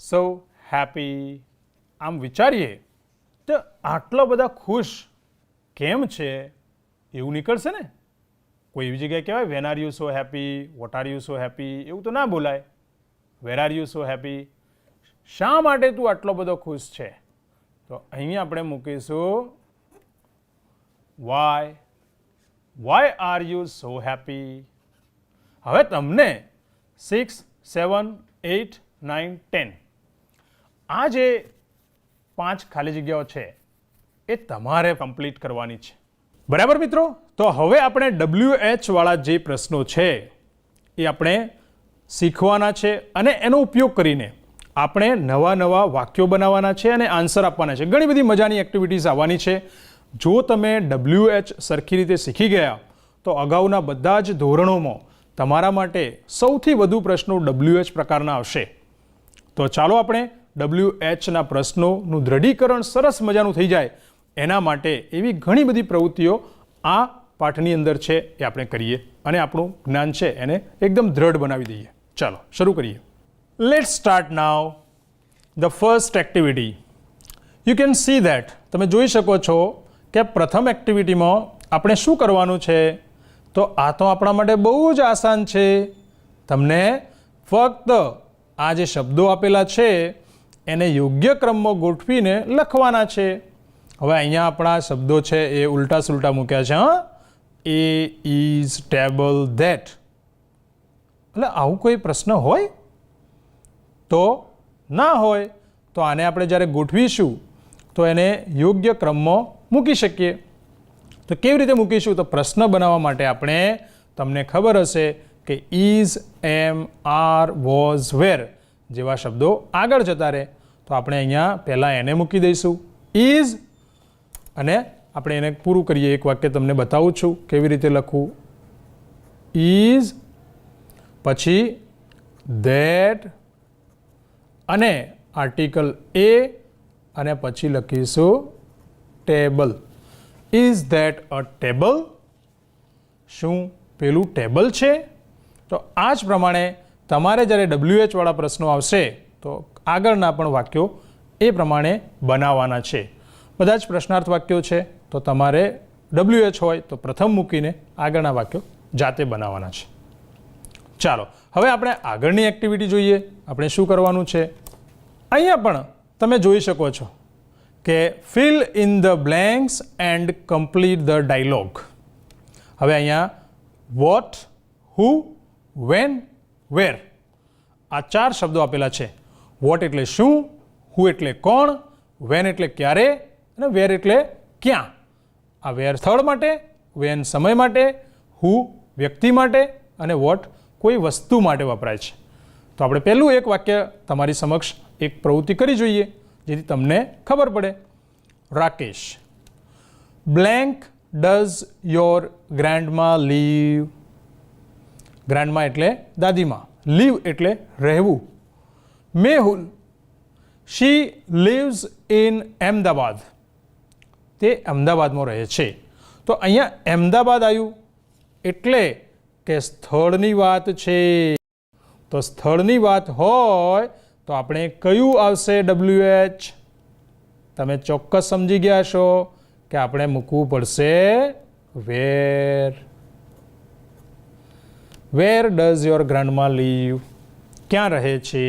S1: so happy. આમ વિચારીએ તો આટલા બધા ખુશ કેમ છે એવું નીકળશે ને. કોઈ એવી જગ્યાએ કહેવાય van R you so happy, what are you so happy, એવું તો ના બોલાય. વેર આર યુ સો હેપી, શા માટે તું આટલો બધો ખુશ છે? તો અહીં આપણે મૂકીશું why. Why are you so happy. હવે તમને 6, 7, 8, 9, 10 આ જે 5 ખાલી જગ્યાઓ છે એ તમારે કમ્પ્લીટ કરવાની છે, બરાબર મિત્રો. તો હવે આપણે WH વાળા જે પ્રશ્નો છે એ આપણે શીખવાના છે અને એનો ઉપયોગ કરીને આપણે નવા નવા વાક્યો બનાવવાના છે અને આન્સર આપવાના છે. ઘણી બધી મજાની એક્ટિવિટીઝ આવવાની છે. જો તમે WH સરખી રીતે શીખી ગયા તો અગાઉના બધા જ ધોરણોમાં તમારા માટે સૌથી વધુ પ્રશ્નો WH પ્રકારના આવશે. તો ચાલો આપણે WHના પ્રશ્નોનું દ્રઢીકરણ સરસ મજાનું થઈ જાય એના માટે એવી ઘણી બધી પ્રવૃત્તિઓ આ પાઠની અંદર છે એ આપણે કરીએ અને આપણું જ્ઞાન છે એને એકદમ દ્રઢ બનાવી દઈએ. ચાલો શરૂ કરીએ. Let's start now the first activity. You can see that, તમે જોઈ શકો છો કે પ્રથમ એક્ટિવિટીમાં આપણે શું કરવાનું છે? તો આ તો આપણા માટે બહુ જ આસાન છે. તમને ફક્ત આ જે શબ્દો આપેલા છે એને યોગ્ય ક્રમમાં ગોઠવીને લખવાના છે. હવે અહીંયા આપણા શબ્દો છે એ ઉલટા સુલટા મૂક્યા છે. એ ઇઝ ટેબલ ધેટ. એટલે આવું કોઈ પ્રશ્ન હોય? તો ના હોય. તો આને આપણે જ્યારે ગોઠવીશું તો એને યોગ્ય ક્રમમાં મૂકી શકીએ. તો કેવી રીતે મૂકીશું? તો પ્રશ્ન બનાવવા માટે આપણે, તમને ખબર હશે કે ઇઝ, એમ, આર, વોઝ, વેર જેવા શબ્દો આગળ જતા રહે. તો આપણે અહીંયા પહેલાં એને મૂકી દઈશું ઇઝ, અને આપણે એને પૂરું કરીએ. એક વાક્ય તમને બતાવું છું કેવી રીતે લખવું. ઇઝ, પછી ધેટ, અને આર્ટિકલ એ, અને પછી લખીશું table. Is that a table? શું પેલું ટેબલ છે? તો આ જ પ્રમાણે તમારે જ્યારે WH વાળા પ્રશ્નો આવશે તો આગળના પણ વાક્યો એ પ્રમાણે બનાવવાના છે. બધા જ પ્રશ્નાર્થ વાક્યો છે તો તમારે WH હોય તો પ્રથમ મૂકીને આગળના વાક્યો જાતે બનાવવાના છે. ચાલો હવે આપણે આગળની એક્ટિવિટી જોઈએ. આપણે શું કરવાનું છે? અહીંયા પણ તમે જોઈ શકો છો કે fill in the blanks and complete the dialogue. હવે અહીંયા વોટ, હુ, વેન, વેર આ 4 શબ્દો આપેલા છે. વોટ એટલે શું, હુ એટલે કોણ, વેન એટલે ક્યારે, અને વેર એટલે ક્યાં. આ વેર સ્થળ માટે, વેન સમય માટે, હુ વ્યક્તિ માટે, અને વોટ કોઈ વસ્તુ માટે વપરાય છે. તો આપણે પહેલું એક વાક્ય તમારી સમક્ષ એક પ્રવૃત્તિ કરી જોઈએ જેથી તમને ખબર પડે. Rakesh, blank does your grandma live. Grandma એટલે દાદીમા, લીવ એટલે રહેવું. Mehul, she lives in Ahmedabad. તે અમદાવાદમાં રહે છે. તો અહીંયા અમદાવાદ આવ્યું એટલે કે સ્થળની વાત છે. તો સ્થળની વાત હોય તો આપણે કયું આવશે WH? તમે ચોક્કસ સમજી ગયા છો કે આપણે મૂકવું પડશે where. Where does your grandma live? ક્યાં રહે છે?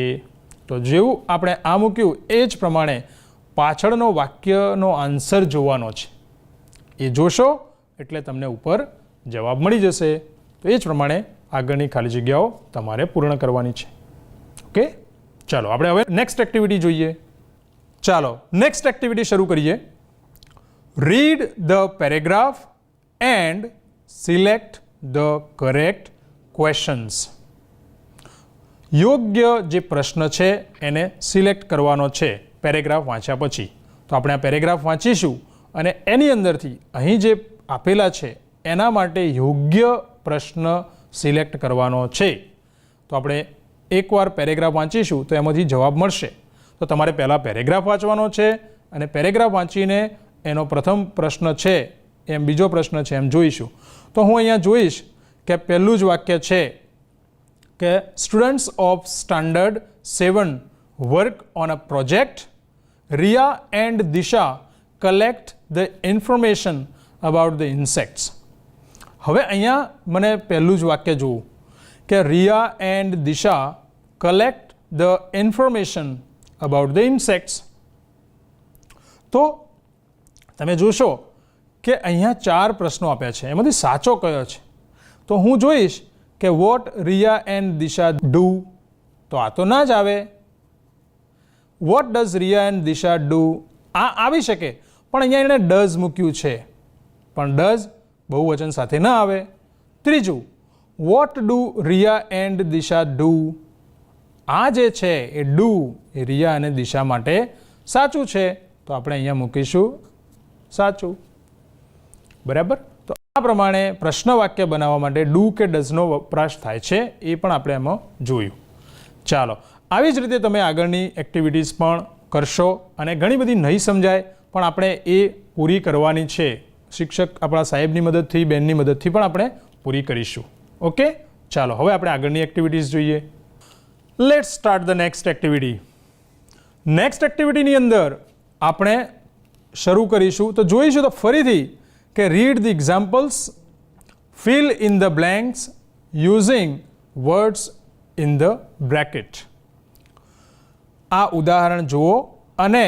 S1: તો જેવું આપણે આ મૂક્યું એ જ પ્રમાણે પાછળનો વાક્યનો આન્સર જોવાનો છે. એ જોશો એટલે તમને ઉપર જવાબ મળી જશે. તો એ જ પ્રમાણે આગળની ખાલી જગ્યાઓ તમારે પૂર્ણ કરવાની છે. ઓકે, ચાલો આપણે હવે નેક્સ્ટ એક્ટિવિટી જોઈએ. ચાલો નેક્સ્ટ એક્ટિવિટી શરૂ કરીએ. Read the paragraph and select the correct questions. યોગ્ય જે પ્રશ્ન છે એને સિલેક્ટ કરવાનો છે પેરેગ્રાફ વાંચ્યા પછી. તો આપણે આ પેરેગ્રાફ વાંચીશું અને એની અંદરથી અહીં જે આપેલા છે એના માટે યોગ્ય પ્રશ્ન સિલેક્ટ કરવાનો છે. તો આપણે એકવાર પેરેગ્રાફ વાંચીશું તો એમાંથી જવાબ મળશે. તો તમારે પહેલાં પેરેગ્રાફ વાંચવાનો છે અને પેરેગ્રાફ વાંચીને એનો પ્રથમ પ્રશ્ન છે એમ બીજો પ્રશ્ન છે એમ જોઈશું. તો હું અહીંયા જોઈશ કે પહેલું જ વાક્ય છે કે students of standard 7 work on a project. Riya and Disha collect the information about the insects. હવે અહીંયા મને પહેલું જ વાક્ય જોવું કે Riya and Disha collect the information about the insects. તો તમે જોશો કે અહીંયા 4 પ્રશ્નો આપ્યા છે, એમાંથી સાચો કયો છે? તો હું જોઈશ કે what Riya and Disha do. તો આ તો ના જ આવે. What does Riya and Disha do આ આવી શકે, પણ અહીંયા એણે ડઝ મૂક્યું છે, પણ ડઝ બહુવચન સાથે ન આવે. ત્રીજું, what do Riya and Disha do. આ જે છે એ ડુ એ રિયા અને દિશા માટે સાચું છે, તો આપણે અહીંયા મૂકીશું સાચું. બરાબર. તો આ પ્રમાણે પ્રશ્ન વાક્ય બનાવવા માટે ડુ કે ડઝનો વપરાશ થાય છે એ પણ આપણે એમાં જોયું. ચાલો આવી જ રીતે તમે આગળની એક્ટિવિટીઝ પણ કરશો અને ઘણી બધી નહીં સમજાય પણ આપણે એ પૂરી કરવાની છે. શિક્ષક આપણા સાહેબની મદદથી, બેનની મદદથી પણ આપણે પૂરી કરીશું. ઓકે, ચાલો હવે આપણે આગળની એક્ટિવિટીઝ જોઈએ. Let's start the next activity. Next એક્ટિવિટીની અંદર આપણે શરૂ કરીશું તો જોઈશું તો ફરીથી કે read the examples, fill in the blanks using words in the bracket. આ ઉદાહરણ જુઓ અને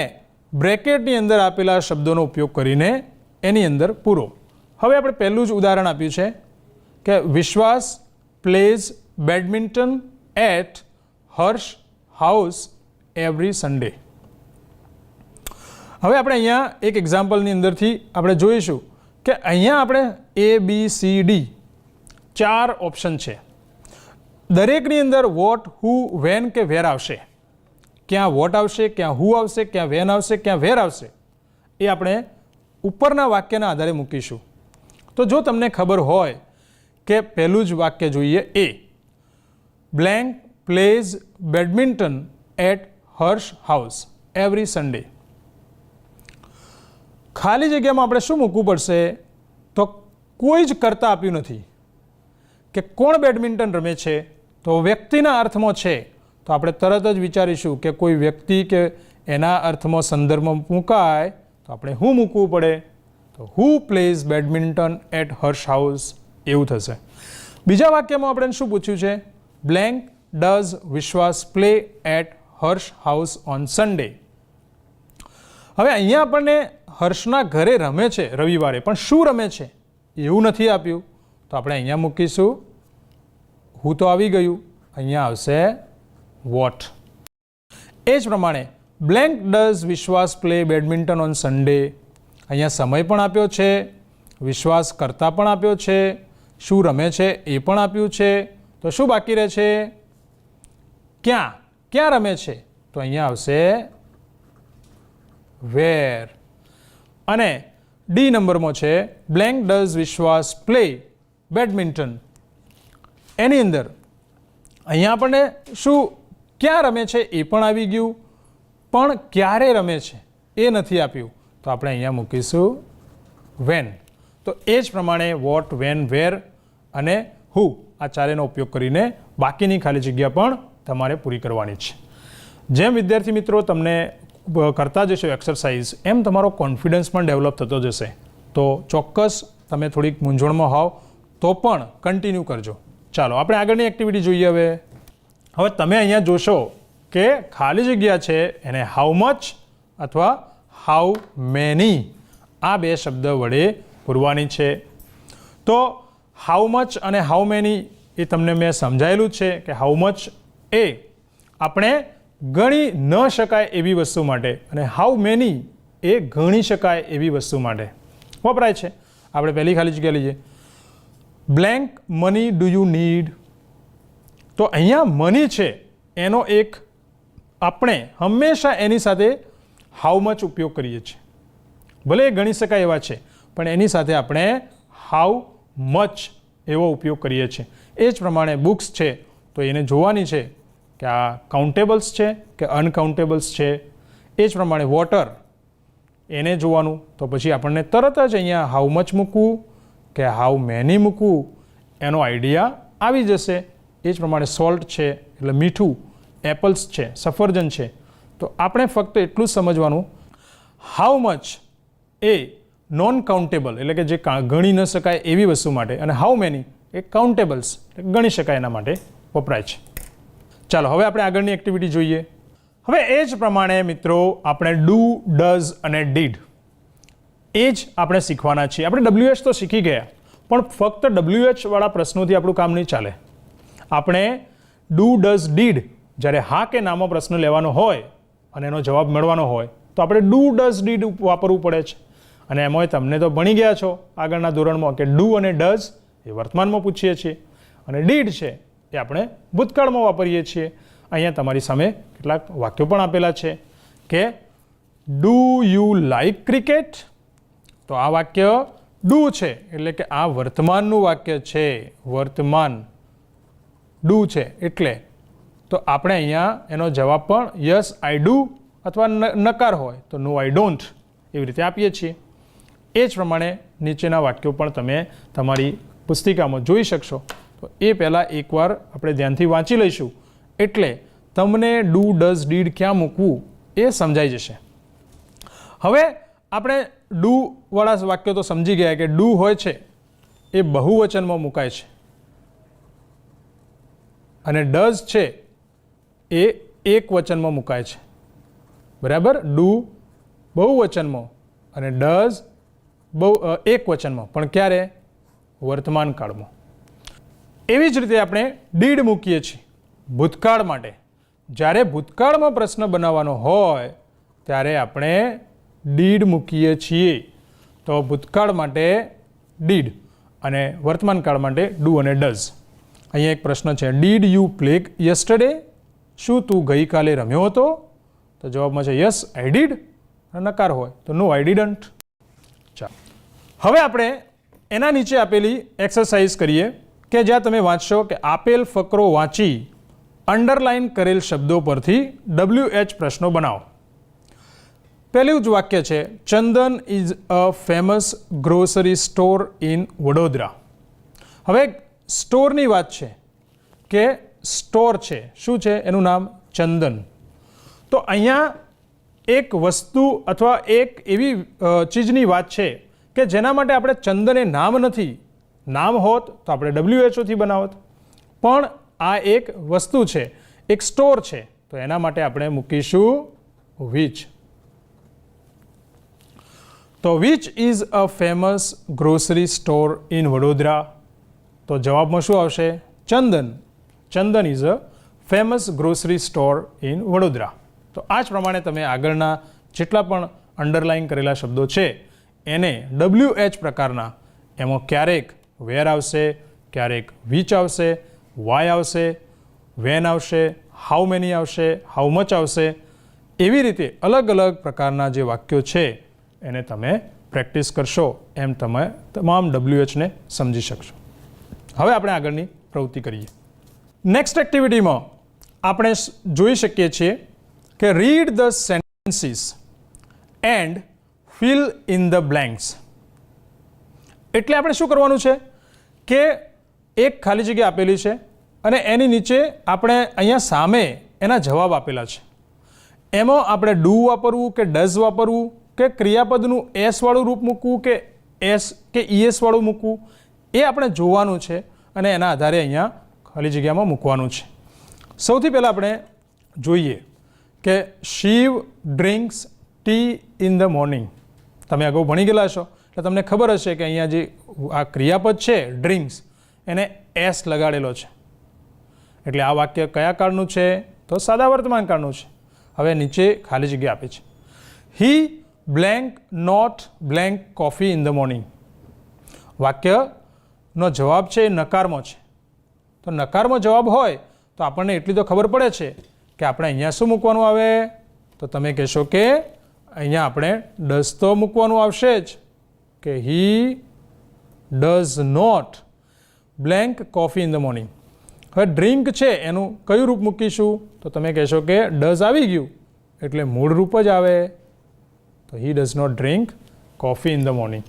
S1: બ્રેકેટની અંદર આપેલા શબ્દોનો ઉપયોગ કરીને એની અંદર પૂરો. હવે આપણે પહેલું જ ઉદાહરણ આપ્યું છે કે Vishwas plays badminton at Harsh house every Sunday. હવે આપણે અહીંયા એક એક્ઝામ્પલની અંદરથી આપણે જોઈશું કે અહીંયા આપણે ABCD 4 ઓપ્શન છે. દરેકની અંદર વોટ, હુ, વેન કે વેર આવશે. ક્યાં વોટ આવશે, ક્યાં હુ આવશે, ક્યાં વેન આવશે, ક્યાં વેર આવશે એ આપણે ઉપરના વાક્યના આધારે મૂકીશું. તો જો તમને ખબર હોય કે પહેલું જ વાક્ય જોઈએ એ blank plays badminton at Harsh house every Sunday. ખાલી જગ્યામાં આપણે શું મૂકવું પડશે? તો કોઈ જ કરતા આપ્યું નથી કે કોણ બેડમિન્ટન રમે છે, તો વ્યક્તિના અર્થમાં છે તો આપણે તરત જ વિચારીશું કે કોઈ વ્યક્તિ કે એના અર્થમાં સંદર્ભમાં મુકાય તો આપણે હું મૂકવું પડે? તો who plays badminton at Harsh house એવું થશે. બીજા વાક્યમાં આપણે શું પૂછ્યું છે? Blank does Vishwas play at Harsh house on Sunday. હવે અહીંયા આપણને હર્ષના ઘરે રમે છે રવિવારે, પણ શું રમે છે એવું નથી આપ્યું, તો આપણે અહીંયા મૂકીશું હું તો આવી ગયું, અહીંયા આવશે વોટ. એ જ પ્રમાણે blank does Vishwas play badminton on Sunday. અહીંયા સમય પણ આપ્યો છે, વિશ્વાસ કરતા પણ આપ્યો છે, શું રમે છે એ પણ આપ્યું છે, તો શું બાકી રહે છે? ક્યાં ક્યાં રમે છે? તો અહીંયા આવશે વેર. અને ડી નંબરમાં છે blank does Vishwas play badminton. એની અંદર અહીંયા આપણને શું ક્યાં રમે છે એ પણ આવી ગયું, પણ ક્યારે રમે છે એ નથી આપ્યું, તો આપણે અહીંયા મૂકીશું વેન. તો એ જ પ્રમાણે વોટ, વેન, વેર અને હુ આ ચારેનો ઉપયોગ કરીને બાકીની ખાલી જગ્યા પણ તમારે પૂરી કરવાની છે. જેમ વિદ્યાર્થી મિત્રો તમને કરતા જશો એક્સરસાઇઝ એમ તમારો કોન્ફિડન્સ પણ ડેવલપ થતો જશે. તો ચોક્કસ તમે થોડીક મૂંઝવણમાં હોવ તો પણ કન્ટિન્યુ કરજો. ચાલો આપણે આગળની એક્ટિવિટી જોઈએ. હવે તમે અહીંયા જોશો કે ખાલી જગ્યા છે એને હાઉ મચ અથવા હાઉ મેની આ બે શબ્દ વડે પૂરવાની છે. તો હાઉ મચ અને હાઉ મેની એ તમને મેં સમજાયેલું છે કે હાઉ મચ એ આપણે ગણી ન શકાય એવી વસ્તુ માટે અને હાઉ મેની એ ગણી શકાય એવી વસ્તુ માટે વપરાય છે. આપણે પહેલી ખાલી જગ્યા લઈએ. Blank money do you need. તો અહીંયા મની છે એનો એક આપણે હંમેશા એની સાથે હાઉ મચ ઉપયોગ કરીએ છીએ. ભલે એ ગણી શકાય એવા છે પણ એની સાથે આપણે હાઉ મચ એવો ઉપયોગ કરીએ છીએ. એ જ પ્રમાણે બુક્સ છે તો એને જોવાની છે કે આ કાઉન્ટેબલ્સ છે કે અનકાઉન્ટેબલ્સ છે. એ જ પ્રમાણે વોટર એને જોવાનું તો પછી આપણને તરત જ અહીંયા હાઉ મચ મૂકવું કે હાઉ મેની મૂકવું એનો આઈડિયા આવી જશે. એ જ પ્રમાણે સોલ્ટ છે એટલે મીઠું, એપલ્સ છે, સફરજન છે. તો આપણે ફક્ત એટલું જ સમજવાનું how much A non countable એટલે કે જે ગણી ન શકાય એવી વસ્તુ માટે અને હાઉ મેની એ કાઉન્ટેબલ્સ ગણી શકાય એના માટે વપરાય છે. ચાલો હવે આપણે આગળની એક્ટિવિટી જોઈએ. હવે એ જ પ્રમાણે મિત્રો આપણે ડુ, ડઝ અને ડીડ એ જ આપણે શીખવાના છીએ. આપણે WH તો શીખી ગયા પણ ફક્ત WH વાળા પ્રશ્નોથી આપણું કામ નહીં ચાલે. આપણે ડુ, ડઝ, ડીડ જ્યારે હા કે નામાં પ્રશ્ન લેવાનો હોય અને એનો જવાબ મેળવવાનો હોય તો આપણે ડુ, ડઝ, ડીડ વાપરવું પડે છે. અને એમાંય તમને તો ભણી ગયા છો આગળના ધોરણમાં કે ડુ અને ડઝ એ વર્તમાનમાં પૂછીએ છીએ અને ડીડ છે એ આપણે ભૂતકાળમાં વાપરીએ છીએ. અહીંયા તમારી સામે કેટલાક વાક્યો પણ આપેલા છે કે ડુ યુ લાઇક ક્રિકેટ. તો આ વાક્ય ડુ છે એટલે કે આ વર્તમાનનું વાક્ય છે. વર્તમાન ડુ છે એટલે તો આપણે અહીંયા એનો જવાબ પણ યસ આઈ ડુ અથવા નકાર હોય તો નો આઈ ડોન્ટ એવી રીતે આપીએ છીએ. એ જ પ્રમાણે નીચેના વાક્યો પણ તમે તમારી પુસ્તિકામાં જોઈ શકશો. તો એ પહેલાં એકવાર આપણે ધ્યાનથી વાંચી લઈશું એટલે તમને ડુ, ડઝ, ડીડ ક્યાં મૂકવું એ સમજાઈ જશે. હવે આપણે ડુ વાળા વાક્યો તો સમજી ગયા કે ડુ હોય છે એ બહુવચનમાં મુકાય છે અને ડઝ છે એ એક વચનમાં મુકાય છે. બરાબર. ડુ બહુવચનમાં અને ડઝ એક વચનમાં પણ ક્યારે? વર્તમાન કાળમાં. એવી જ રીતે આપણે ડીડ મૂકીએ છીએ ભૂતકાળ માટે. જ્યારે ભૂતકાળમાં પ્રશ્ન બનાવવાનો હોય ત્યારે આપણે ડીડ મૂકીએ છીએ. તો ભૂતકાળ માટે ડીડ અને વર્તમાન કાળ માટે ડુ અને ડઝ. અહીંયા એક પ્રશ્ન છે ડીડ યુ પ્લે યસ્ટરડે. શું તું ગઈકાલે રમ્યો હતો? તો જવાબમાં છે યસ આઈ ડીડ. નકાર હોય તો નો આઈ ડીડન્ટ. ચાલો હવે આપણે એના નીચે આપેલી એક્સરસાઇઝ કરીએ કે જ્યાં તમે વાંચશો કે આપેલ ફકરો વાંચી અંડરલાઇન કરેલ શબ્દો પરથી WH પ્રશ્નો બનાવો. પહેલું જ વાક્ય છે Chandan is a famous grocery store in Vadodara. હવે સ્ટોરની વાત છે કે સ્ટોર છે. શું છે એનું નામ? ચંદન. તો અહીંયા એક વસ્તુ અથવા એક એવી ચીજની વાત છે કે જેના માટે આપણે ચંદન એ નામ નથી. નામ હોત તો આપણે WHOથી બનાવત પણ આ એક વસ્તુ છે, એક સ્ટોર છે તો એના માટે આપણે મૂકીશું which. તો which is a famous grocery store in Vadodara. તો જવાબમાં શું આવશે? ચંદન. ચંદન is a famous grocery store in Vadodara. તો આ જ પ્રમાણે તમે આગળના જેટલા પણ અંડરલાઇન કરેલા શબ્દો છે એને WH પ્રકારના એમાં ક્યારેક વેર આવશે, ક્યારેક વિચ આવશે, વાય આવશે, વેન આવશે, હાઉ મેની આવશે, હાઉ મચ આવશે. એવી રીતે અલગ અલગ પ્રકારના જે વાક્યો છે એને તમે પ્રેક્ટિસ કરશો એમ તમે તમામ WHને સમજી શકશો. હવે આપણે આગળની પ્રવૃત્તિ કરીએ. નેક્સ્ટ એક્ટિવિટીમાં આપણે જોઈ શકીએ છીએ કે read the sentences and fill in the blanks. એટલે આપણે શું કરવાનું છે કે એક ખાલી જગ્યા આપેલી છે અને એની નીચે આપણે અહીંયા સામે એના જવાબ આપેલા છે. એમાં આપણે ડુ વાપરવું કે ડઝ વાપરવું કે ક્રિયાપદનું એસ વાળું રૂપ મૂકવું કે એસ કે ઈએસ વાળું મૂકવું એ આપણે જોવાનું છે અને એના આધારે અહીંયા ખાલી જગ્યામાં મૂકવાનું છે. સૌથી પહેલાં આપણે જોઈએ કે Shiv drinks tea in the morning. તમે અગાઉ ભણી ગયેલા છો એટલે તમને ખબર હશે કે અહીંયા જે આ ક્રિયાપદ છે ડ્રિંક્સ એને એસ લગાડેલો છે, એટલે આ વાક્ય કયા કાળનું છે? તો સાદા વર્તમાન કાળનું છે. હવે નીચે ખાલી જગ્યા આપી છે. He blank not blank coffee in the morning. વાક્યનો જવાબ છે એ નકારમાં છે. તો નકારમાં જવાબ હોય તો આપણને એટલી તો ખબર પડે છે કે આપણે અહીંયા શું મૂકવાનું આવે? તો તમે કહેશો કે અહીંયા આપણે ડઝ તો મૂકવાનું આવશે જ, કે he does not blank coffee in the morning. હવે ડ્રિંક છે એનું કયું રૂપ મૂકીશું? તો તમે કહેશો કે ડઝ આવી ગયું એટલે મૂળ રૂપ જ આવે, તો he does not drink coffee in the morning.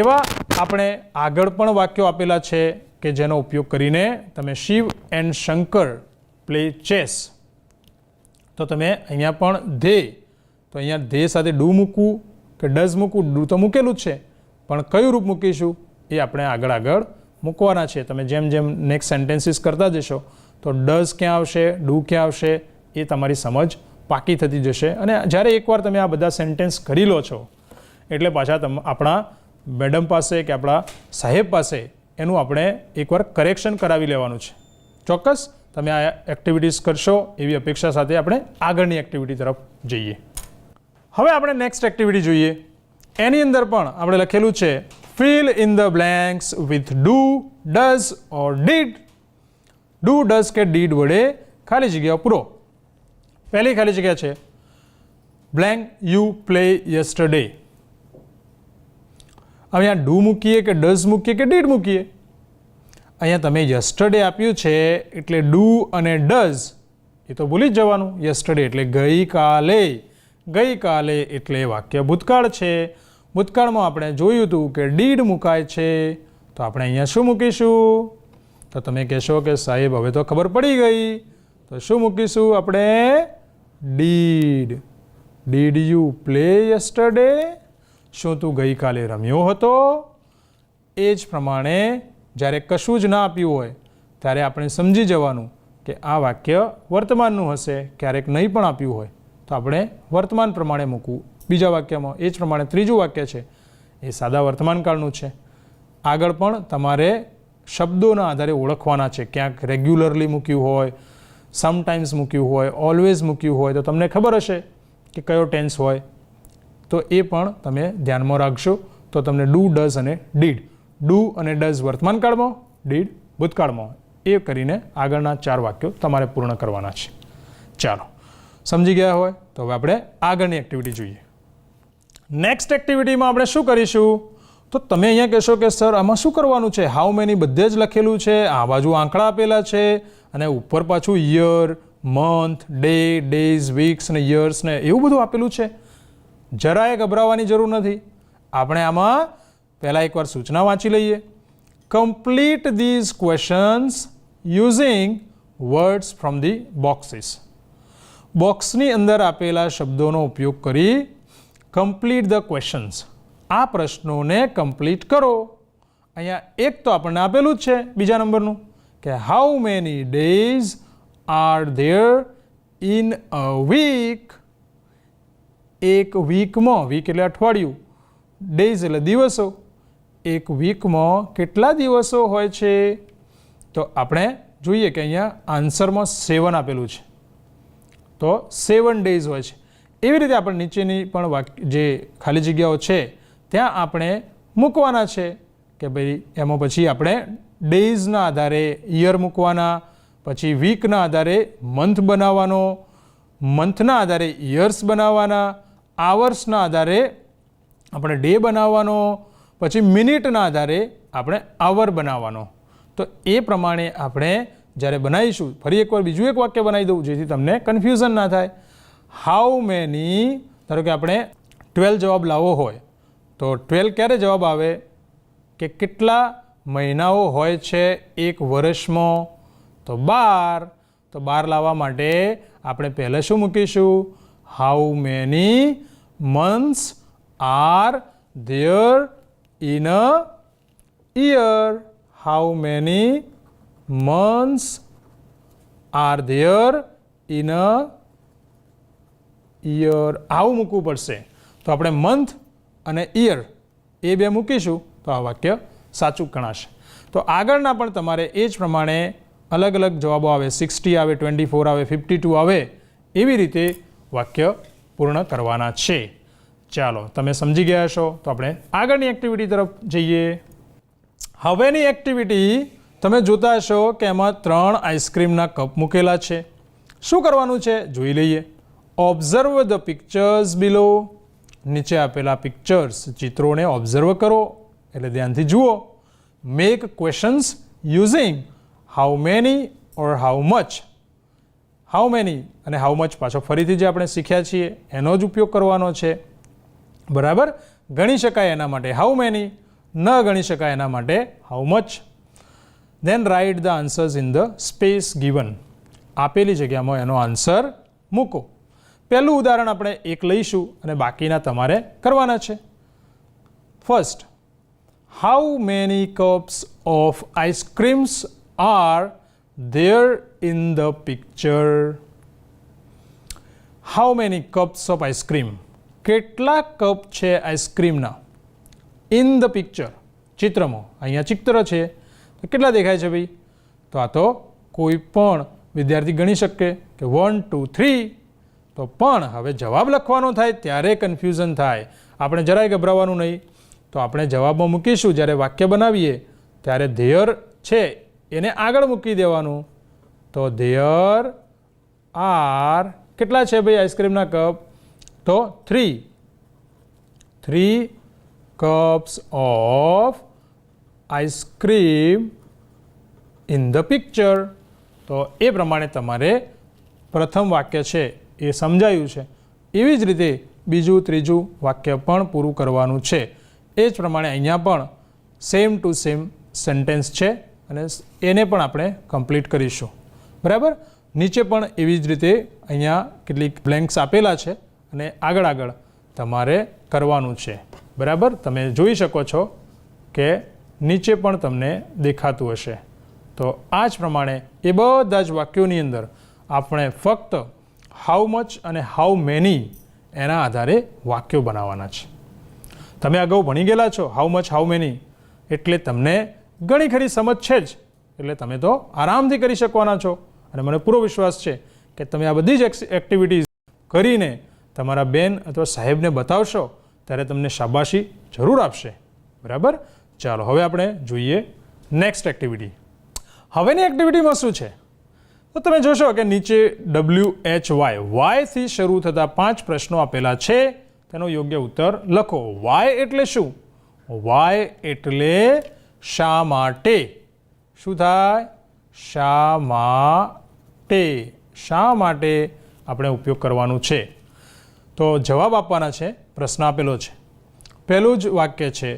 S1: એવા આપણે આગળ પણ વાક્યો આપેલા છે કે જેનો ઉપયોગ કરીને તમે Shiv and Shankar play chess. તો તમે અહીંયા પણ ધે, તો અહીંયા ધે સાથે ડુ મૂકવું કે ડઝ મૂકવું? ડુ તો મૂકેલું જ છે, પણ કયું રૂપ મૂકીશું એ આપણે આગળ મૂકવાના છે. તમે જેમ જેમ નેક્સ્ટ સેન્ટેન્સીસ કરતા જશો તો ડઝ ક્યાં આવશે, ડુ ક્યાં આવશે, એ તમારી સમજ પાકી થતી જશે. અને જ્યારે એકવાર તમે આ બધા સેન્ટેન્સ કરી લો છો એટલે પાછા આપણા મેડમ પાસે કે આપણા સાહેબ પાસે એનું આપણે એકવાર કરેક્શન કરાવી લેવાનું છે. ચોક્કસ તમે આ એક્ટિવિટીઝ કરશો એવી અપેક્ષા સાથે આપણે આગળની એક્ટિવિટી તરફ જઈએ. હવે આપણે નેક્સ્ટ એક્ટિવિટી જોઈએ. એની અંદર પણ આપણે લખેલું છે fill in the blanks with do, does or did. do, does કે did વડે ખાલી જગ્યા પૂરો. પહેલી ખાલી જગ્યા છે blank you play yesterday. હવે અહીંયા ડુ મૂકીએ કે ડઝ મૂકીએ કે ડીડ મૂકીએ? અહીંયા તમે યસ્ટરડે આપ્યું છે એટલે ડુ અને ડઝ એ તો ભૂલી જ જવાનું. યસ્ટરડે એટલે ગઈકાલે, ગઈકાલે એટલે વાક્ય ભૂતકાળ છે. ભૂતકાળમાં આપણે જોયું હતું કે ડીડ મુકાય છે, તો આપણે અહીંયા શું મૂકીશું? તો તમે કહેશો કે સાહેબ હવે તો ખબર પડી ગઈ, તો શું મૂકીશું આપણે? Did. Did you play yesterday? શું તું ગઈકાલે રમ્યો હતો? એ જ પ્રમાણે જ્યારે કશું જ ના આપ્યું હોય ત્યારે આપણે સમજી જવાનું કે આ વાક્ય વર્તમાનનું હશે. ક્યારેક નહીં પણ આપ્યું હોય તો આપણે વર્તમાન પ્રમાણે મૂકવું. બીજા વાક્યમાં એ જ પ્રમાણે ત્રીજું વાક્ય છે એ સાદા વર્તમાન કાળનું છે. આગળ પણ તમારે શબ્દોના આધારે ઓળખવાના છે. ક્યાંક રેગ્યુલરલી મૂક્યું હોય, સમટાઈમ્સ મૂક્યું હોય, ઓલવેઝ મૂક્યું હોય, તો તમને ખબર હશે કે કયો ટેન્સ હોય. તો એ પણ તમે ધ્યાનમાં રાખશો તો તમને ડુ, ડઝ અને ડીડ. ડુ અને ડઝ વર્તમાન કાળમાં, ડીડ ભૂતકાળમાં. એ કરીને આગળના 4 વાક્યો તમારે પૂર્ણ કરવાના છે. ચાલો, સમજી ગયા હોય તો હવે આપણે આગળની એક્ટિવિટી જોઈએ. નેક્સ્ટ એક્ટિવિટીમાં આપણે શું કરીશું? તો તમે અહીંયા કહેશો કે સર આમાં શું કરવાનું છે? હાઉ મેની બધે જ લખેલું છે, આ બાજુ આંકડા આપેલા છે અને ઉપર પાછું year, month, day, days, weeks ને યર્સ ને એવું બધું આપેલું છે. જરાય ગભરાવાની જરૂર નથી. આપણે આમાં પહેલાં એકવાર સૂચના વાંચી લઈએ. Complete these questions using words from the boxes. બોક્સની અંદર આપેલા શબ્દોનો ઉપયોગ કરી કમ્પ્લીટ ધ ક્વેશ્ચન્સ, આ પ્રશ્નોને કમ્પ્લીટ કરો. અહીંયા એક તો આપણને આપેલું જ છે બીજા નંબરનું કે how many days are there in a week. એક વીકમાં, વીક એટલે અઠવાડિયું, ડેઝ એટલે દિવસો, એક વીકમાં કેટલા દિવસો હોય છે? તો આપણે જોઈએ કે અહીંયા આન્સરમાં 7 આપેલું છે, તો 7 ડેઝ હોય છે. એવી રીતે આપણે નીચેની પણ જે ખાલી જગ્યાઓ છે ત્યાં આપણે મૂકવાના છે કે ભાઈ એમાં પછી આપણે ડેઝના આધારે યર મૂકવાના, પછી વીકના આધારે મંથ બનાવવાનો, મંથના આધારે યર્સ બનાવવાના, આવર્સના આધારે આપણે ડે બનાવવાનો, પછી મિનિટના આધારે આપણે આવર બનાવવાનો. તો એ પ્રમાણે આપણે જ્યારે બનાવીશું, ફરી એકવાર બીજું એક વાક્ય બનાવી દઉં જેથી તમને કન્ફ્યુઝન ના થાય. હાઉ મેની, ધારો કે આપણે 12 જવાબ લાવવો હોય તો 12 ક્યારે જવાબ આવે? કે કેટલા મહિનાઓ હોય છે એક વર્ષમાં? તો 12. તો 12 લાવવા માટે આપણે પહેલાં શું મૂકીશું? How many months R there in a year. How many months are there in a year. આવું મૂકવું પડશે. તો આપણે મંથ અને યર એ બે મૂકીશું તો આ વાક્ય સાચું ગણાશે. તો આગળના પણ તમારે એ જ પ્રમાણે અલગ અલગ જવાબો આવે, 60 આવે, 24 આવે, 52 આવે, એવી રીતે વાક્ય પૂર્ણ કરવાના છે. ચાલો, તમે સમજી ગયા છો તો આપણે આગળની એક્ટિવિટી તરફ જઈએ. હવેની એક્ટિવિટી તમે જોતા હશો કે એમાં 3 આઈસ્ક્રીમના કપ મૂકેલા છે. શું કરવાનું છે જોઈ લઈએ. ઓબ્ઝર્વ ધ પિક્ચર્સ બિલો. નીચે આપેલા પિક્ચર્સ, ચિત્રોને ઓબ્ઝર્વ કરો, એટલે ધ્યાનથી જુઓ. Make questions using how many or how much. How many અને હાઉ મચ પાછો ફરીથી જે આપણે શીખ્યા છીએ એનો જ ઉપયોગ કરવાનો છે. બરાબર, ગણી શકાય એના માટે હાઉ મેની, ન ગણી શકાય એના માટે how much. Then write the answers in the space given. આપેલી જગ્યામાં એનો આન્સર મૂકો. પહેલું ઉદાહરણ આપણે એક લઈશું અને બાકીના તમારે કરવાના છે. First, how many cups of ice creams are there in the picture? How many cups of ice cream? કેટલા કપ છે આઈસ્ક્રીમના? In the picture, ચિત્રમાં. અહીંયા ચિત્ર છે તો કેટલા દેખાય છે ભાઈ? તો આ તો કોઈ પણ વિદ્યાર્થી ગણી શકે કે 1 2 3. તો પણ હવે જવાબ લખવાનો થાય ત્યારે કન્ફ્યુઝન થાય. આપણે જરાય ગભરાવાનું નહીં. તો આપણે જવાબમાં મૂકીશું, જ્યારે વાક્ય બનાવીએ ત્યારે ધેયર છે એને આગળ મૂકી દેવાનું. તો ધેયર આર કેટલા છે ભાઈ આઈસ્ક્રીમના કપ? તો 3 cups of ice cream in the picture. તો એ પ્રમાણે તમારે પ્રથમ વાક્ય છે એ સમજાયું છે. એવી જ રીતે બીજું ત્રીજું વાક્ય પણ પૂરું કરવાનું છે. એ જ પ્રમાણે અહીંયા પણ સેમ ટુ સેમ સેન્ટેન્સ છે અને એને પણ આપણે કમ્પ્લીટ કરીશું. બરાબર, નીચે પણ એવી જ રીતે અહીંયા કેટલીક બ્લેન્ક્સ આપેલા છે અને આગળ આગળ તમારે કરવાનું છે. બરાબર, તમે જોઈ શકો છો કે નીચે પણ તમને દેખાતું હશે. તો આ જ પ્રમાણે એ બધા જ વાક્યોની અંદર આપણે ફક્ત હાઉ મચ અને હાઉ મેની એના આધારે વાક્યો બનાવવાના છે. તમે અગાઉ ભણી ગયેલા છો હાઉ મચ હાઉ મેની, એટલે તમને ઘણી ખરી સમજ છે જ, એટલે તમે તો આરામથી કરી શકવાના છો. અને મને પૂરો વિશ્વાસ છે કે તમે આ બધી જ એક્ટિવિટીઝ કરીને તમારા બેન અથવા સાહેબને બતાવશો ત્યારે તમને શાબાશી જરૂર આપશે. બરાબર, ચાલો હવે આપણે જોઈએ નેક્સ્ટ એક્ટિવિટી. હવેની એક્ટિવિટીમાં શું છે? તો તમે જોશો કે નીચે વાયથી શરૂ થતા 5 પ્રશ્નો આપેલા છે. તેનો યોગ્ય ઉત્તર લખો. વાય એટલે શું? વાય એટલે શા માટે. શું થાય? શા માટે. શા માટે આપણે ઉપયોગ કરવાનું છે. તો જવાબ આપવાના છે. પ્રશ્ન આપેલો છે. પહેલું જ વાક્ય છે,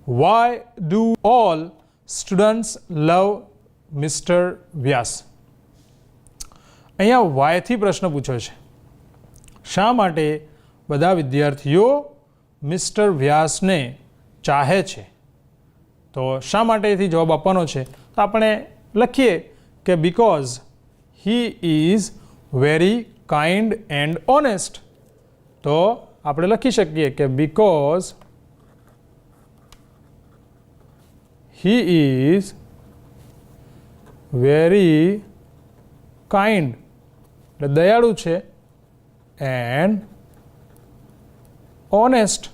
S1: why do all students love mister Vyas. અહીંયા વાયથી પ્રશ્ન પૂછ્યો છે. શા માટે બધા વિદ્યાર્થીઓ મિસ્ટર વ્યાસને ચાહે છે? તો શા માટેથી જવાબ આપવાનો છે. તો આપણે લખીએ કે because he is very kind and honest. તો આપણે લખી શકીએ કે because he is very kind એટલે દયાળુ છે, એન્ડ ઓનેસ્ટ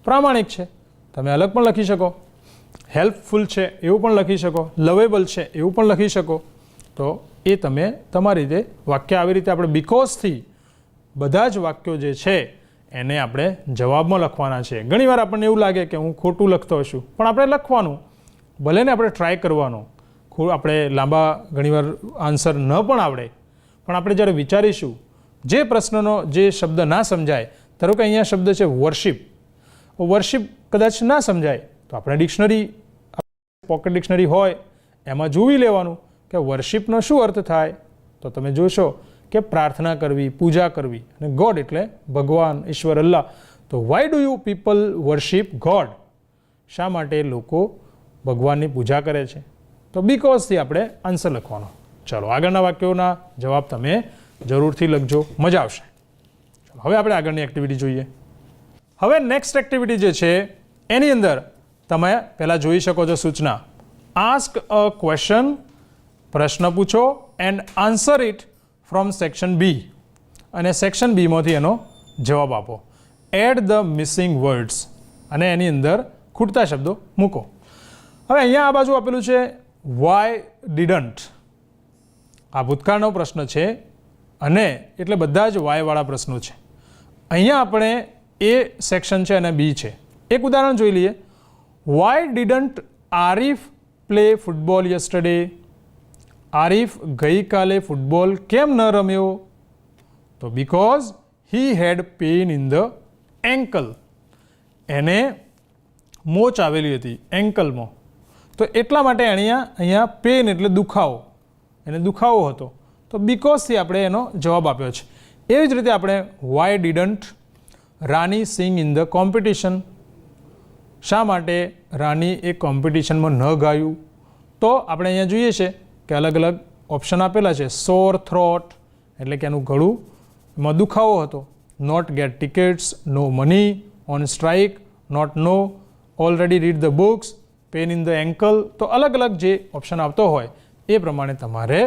S1: પ્રામાણિક છે. તમે અલગ પણ લખી શકો. હેલ્પફુલ છે એવું પણ લખી શકો. લવેબલ છે એવું પણ લખી શકો. તો એ તમે તમારી રીતે વાક્ય આવી રીતે આપણે બીકોઝથી બધા જ વાક્યો જે છે એને આપણે જવાબમાં લખવાના છે. ઘણીવાર આપણને એવું લાગે કે હું ખોટું લખતો હશું, પણ આપણે લખવાનું, ભલે ને આપણે ટ્રાય કરવાનો. આપણે લાંબા ઘણીવાર આન્સર ન પણ આવડે, પણ આપણે જ્યારે વિચારીશું, જે પ્રશ્નનો જે શબ્દ ના સમજાય, ધારો કે અહીંયા શબ્દ છે વર્શિપ. વર્શિપ કદાચ ના સમજાય તો આપણે ડિક્શનરી, પોકેટ ડિક્શનરી હોય એમાં જોઈ લેવાનું કે વર્શિપનો શું અર્થ થાય. તો તમે જોશો કે પ્રાર્થના કરવી, પૂજા કરવી, અને ગોડ એટલે ભગવાન, ઈશ્વર, અલ્લાહ. તો why do you people worship God? શા માટે લોકો ભગવાનની પૂજા કરે છે? તો બીકોઝથી આપણે આન્સર લખવાનો. ચાલો આગળના વાક્યોના જવાબ તમે જરૂરથી લખજો, મજા આવશે. હવે આપણે આગળની એક્ટિવિટી જોઈએ. હવે નેક્સ્ટ એક્ટિવિટી જે છે એની અંદર તમે પહેલાં જોઈ શકો છો સૂચના, આસ્ક અ ક્વેશ્ચન, પ્રશ્ન પૂછો and answer it from section B, અને સેક્શન બીમાંથી એનો જવાબ આપો. એડ ધ મિસિંગ વર્ડ્સ, અને એની અંદર ખૂટતા શબ્દો મૂકો. હવે અહીંયા આ બાજુ આપેલું છે વાય ડીડન્ટ, આ ભૂતકાળનો પ્રશ્ન છે અને એટલે બધા જ વાયવાળા પ્રશ્નો છે. અહીંયા આપણે એ સેક્શન છે અને બી છે. એક ઉદાહરણ જોઈ લઈએ. Why didn't Arif play football yesterday? આરિફ ગઈકાલે ફૂટબોલ કેમ ન રમ્યો? તો because he had pain in the ankle, એને મોચ આવેલી હતી એન્કલમાં, તો એટલા માટે અહીંયા પેન એટલે દુખાવો, એને દુખાવો હતો, તો બીકોઝથી આપણે એનો જવાબ આપ્યો છે. એવી જ રીતે આપણે why didn't Rani sing in the competition? શા માટે રાની એ કોમ્પિટિશનમાં ન ગાયું? તો આપણે અહીંયા જોઈએ છે કે અલગ અલગ ઓપ્શન આપેલા છે. સોર થ્રોટ એટલે કે એનું ગળું એમાં દુખાવો હતો, not get tickets, no money, on strike, not no, already read the books, pain in the ankle. તો અલગ અલગ જે ઓપ્શન આવતો હોય એ પ્રમાણે તમારે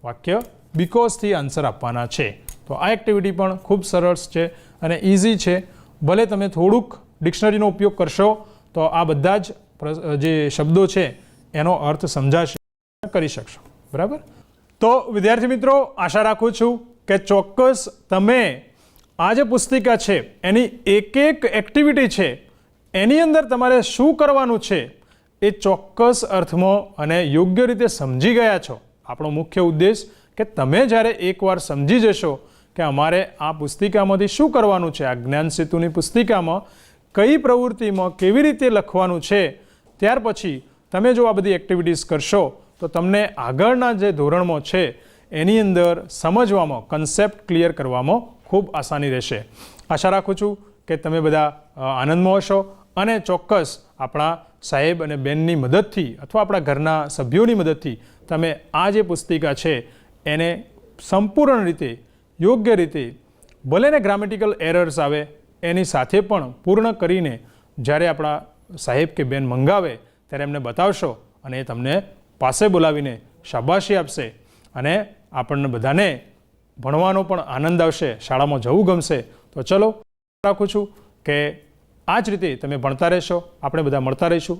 S1: વાક્ય બીકોઝથી આન્સર આપવાના છે. તો આ એક્ટિવિટી પણ ખૂબ સરસ છે અને ઇઝી છે. ભલે તમે થોડુંક ડિક્શનરીનો ઉપયોગ કરશો તો આ બધા જ જે શબ્દો છે એનો અર્થ સમજાશે, કરી શકશો. બરાબર? તો વિદ્યાર્થી મિત્રો, આશા રાખું છું કે ચોક્કસ તમે આ જે પુસ્તિકા છે એની એક એક એક્ટિવિટી છે એની અંદર તમારે શું કરવાનું છે એ ચોક્કસ અર્થમાં અને યોગ્ય રીતે સમજી ગયા છો. આપણો મુખ્ય ઉદ્દેશ કે તમે જ્યારે એકવાર સમજી જશો કે અમારે આ પુસ્તિકામાંથી શું કરવાનું છે, આ જ્ઞાન સેતુની પુસ્તિકામાં કઈ પ્રવૃત્તિમાં કેવી રીતે લખવાનું છે, ત્યાર પછી તમે જો આ બધી એક્ટિવિટીઝ કરશો તો તમને આગળના જે ધોરણમાં છે એની અંદર સમજવામાં, કન્સેપ્ટ ક્લિયર કરવામાં ખૂબ આસાની રહેશે. આશા રાખું છું કે તમે બધા આનંદમાં હશો અને ચોક્કસ આપણા સાહેબ અને બેનની મદદથી અથવા આપણા ઘરના સભ્યોની મદદથી તમે આ જે પુસ્તિકા છે એને સંપૂર્ણ રીતે, યોગ્ય રીતે, ભલે ને ગ્રામેટિકલ એરર્સ આવે એની સાથે પણ પૂર્ણ કરીને જ્યારે આપણા સાહેબ કે બેન મંગાવે ત્યારે એમને બતાવશો અને એ તમને પાસે બોલાવીને શાબાશી આપશે અને આપણને બધાને ભણવાનો પણ આનંદ આવશે, શાળામાં જવું ગમશે. તો ચલો, રાખું છું કે આ જ રીતે તમે ભણતા રહેશો, આપણે બધા મળતા રહીશું.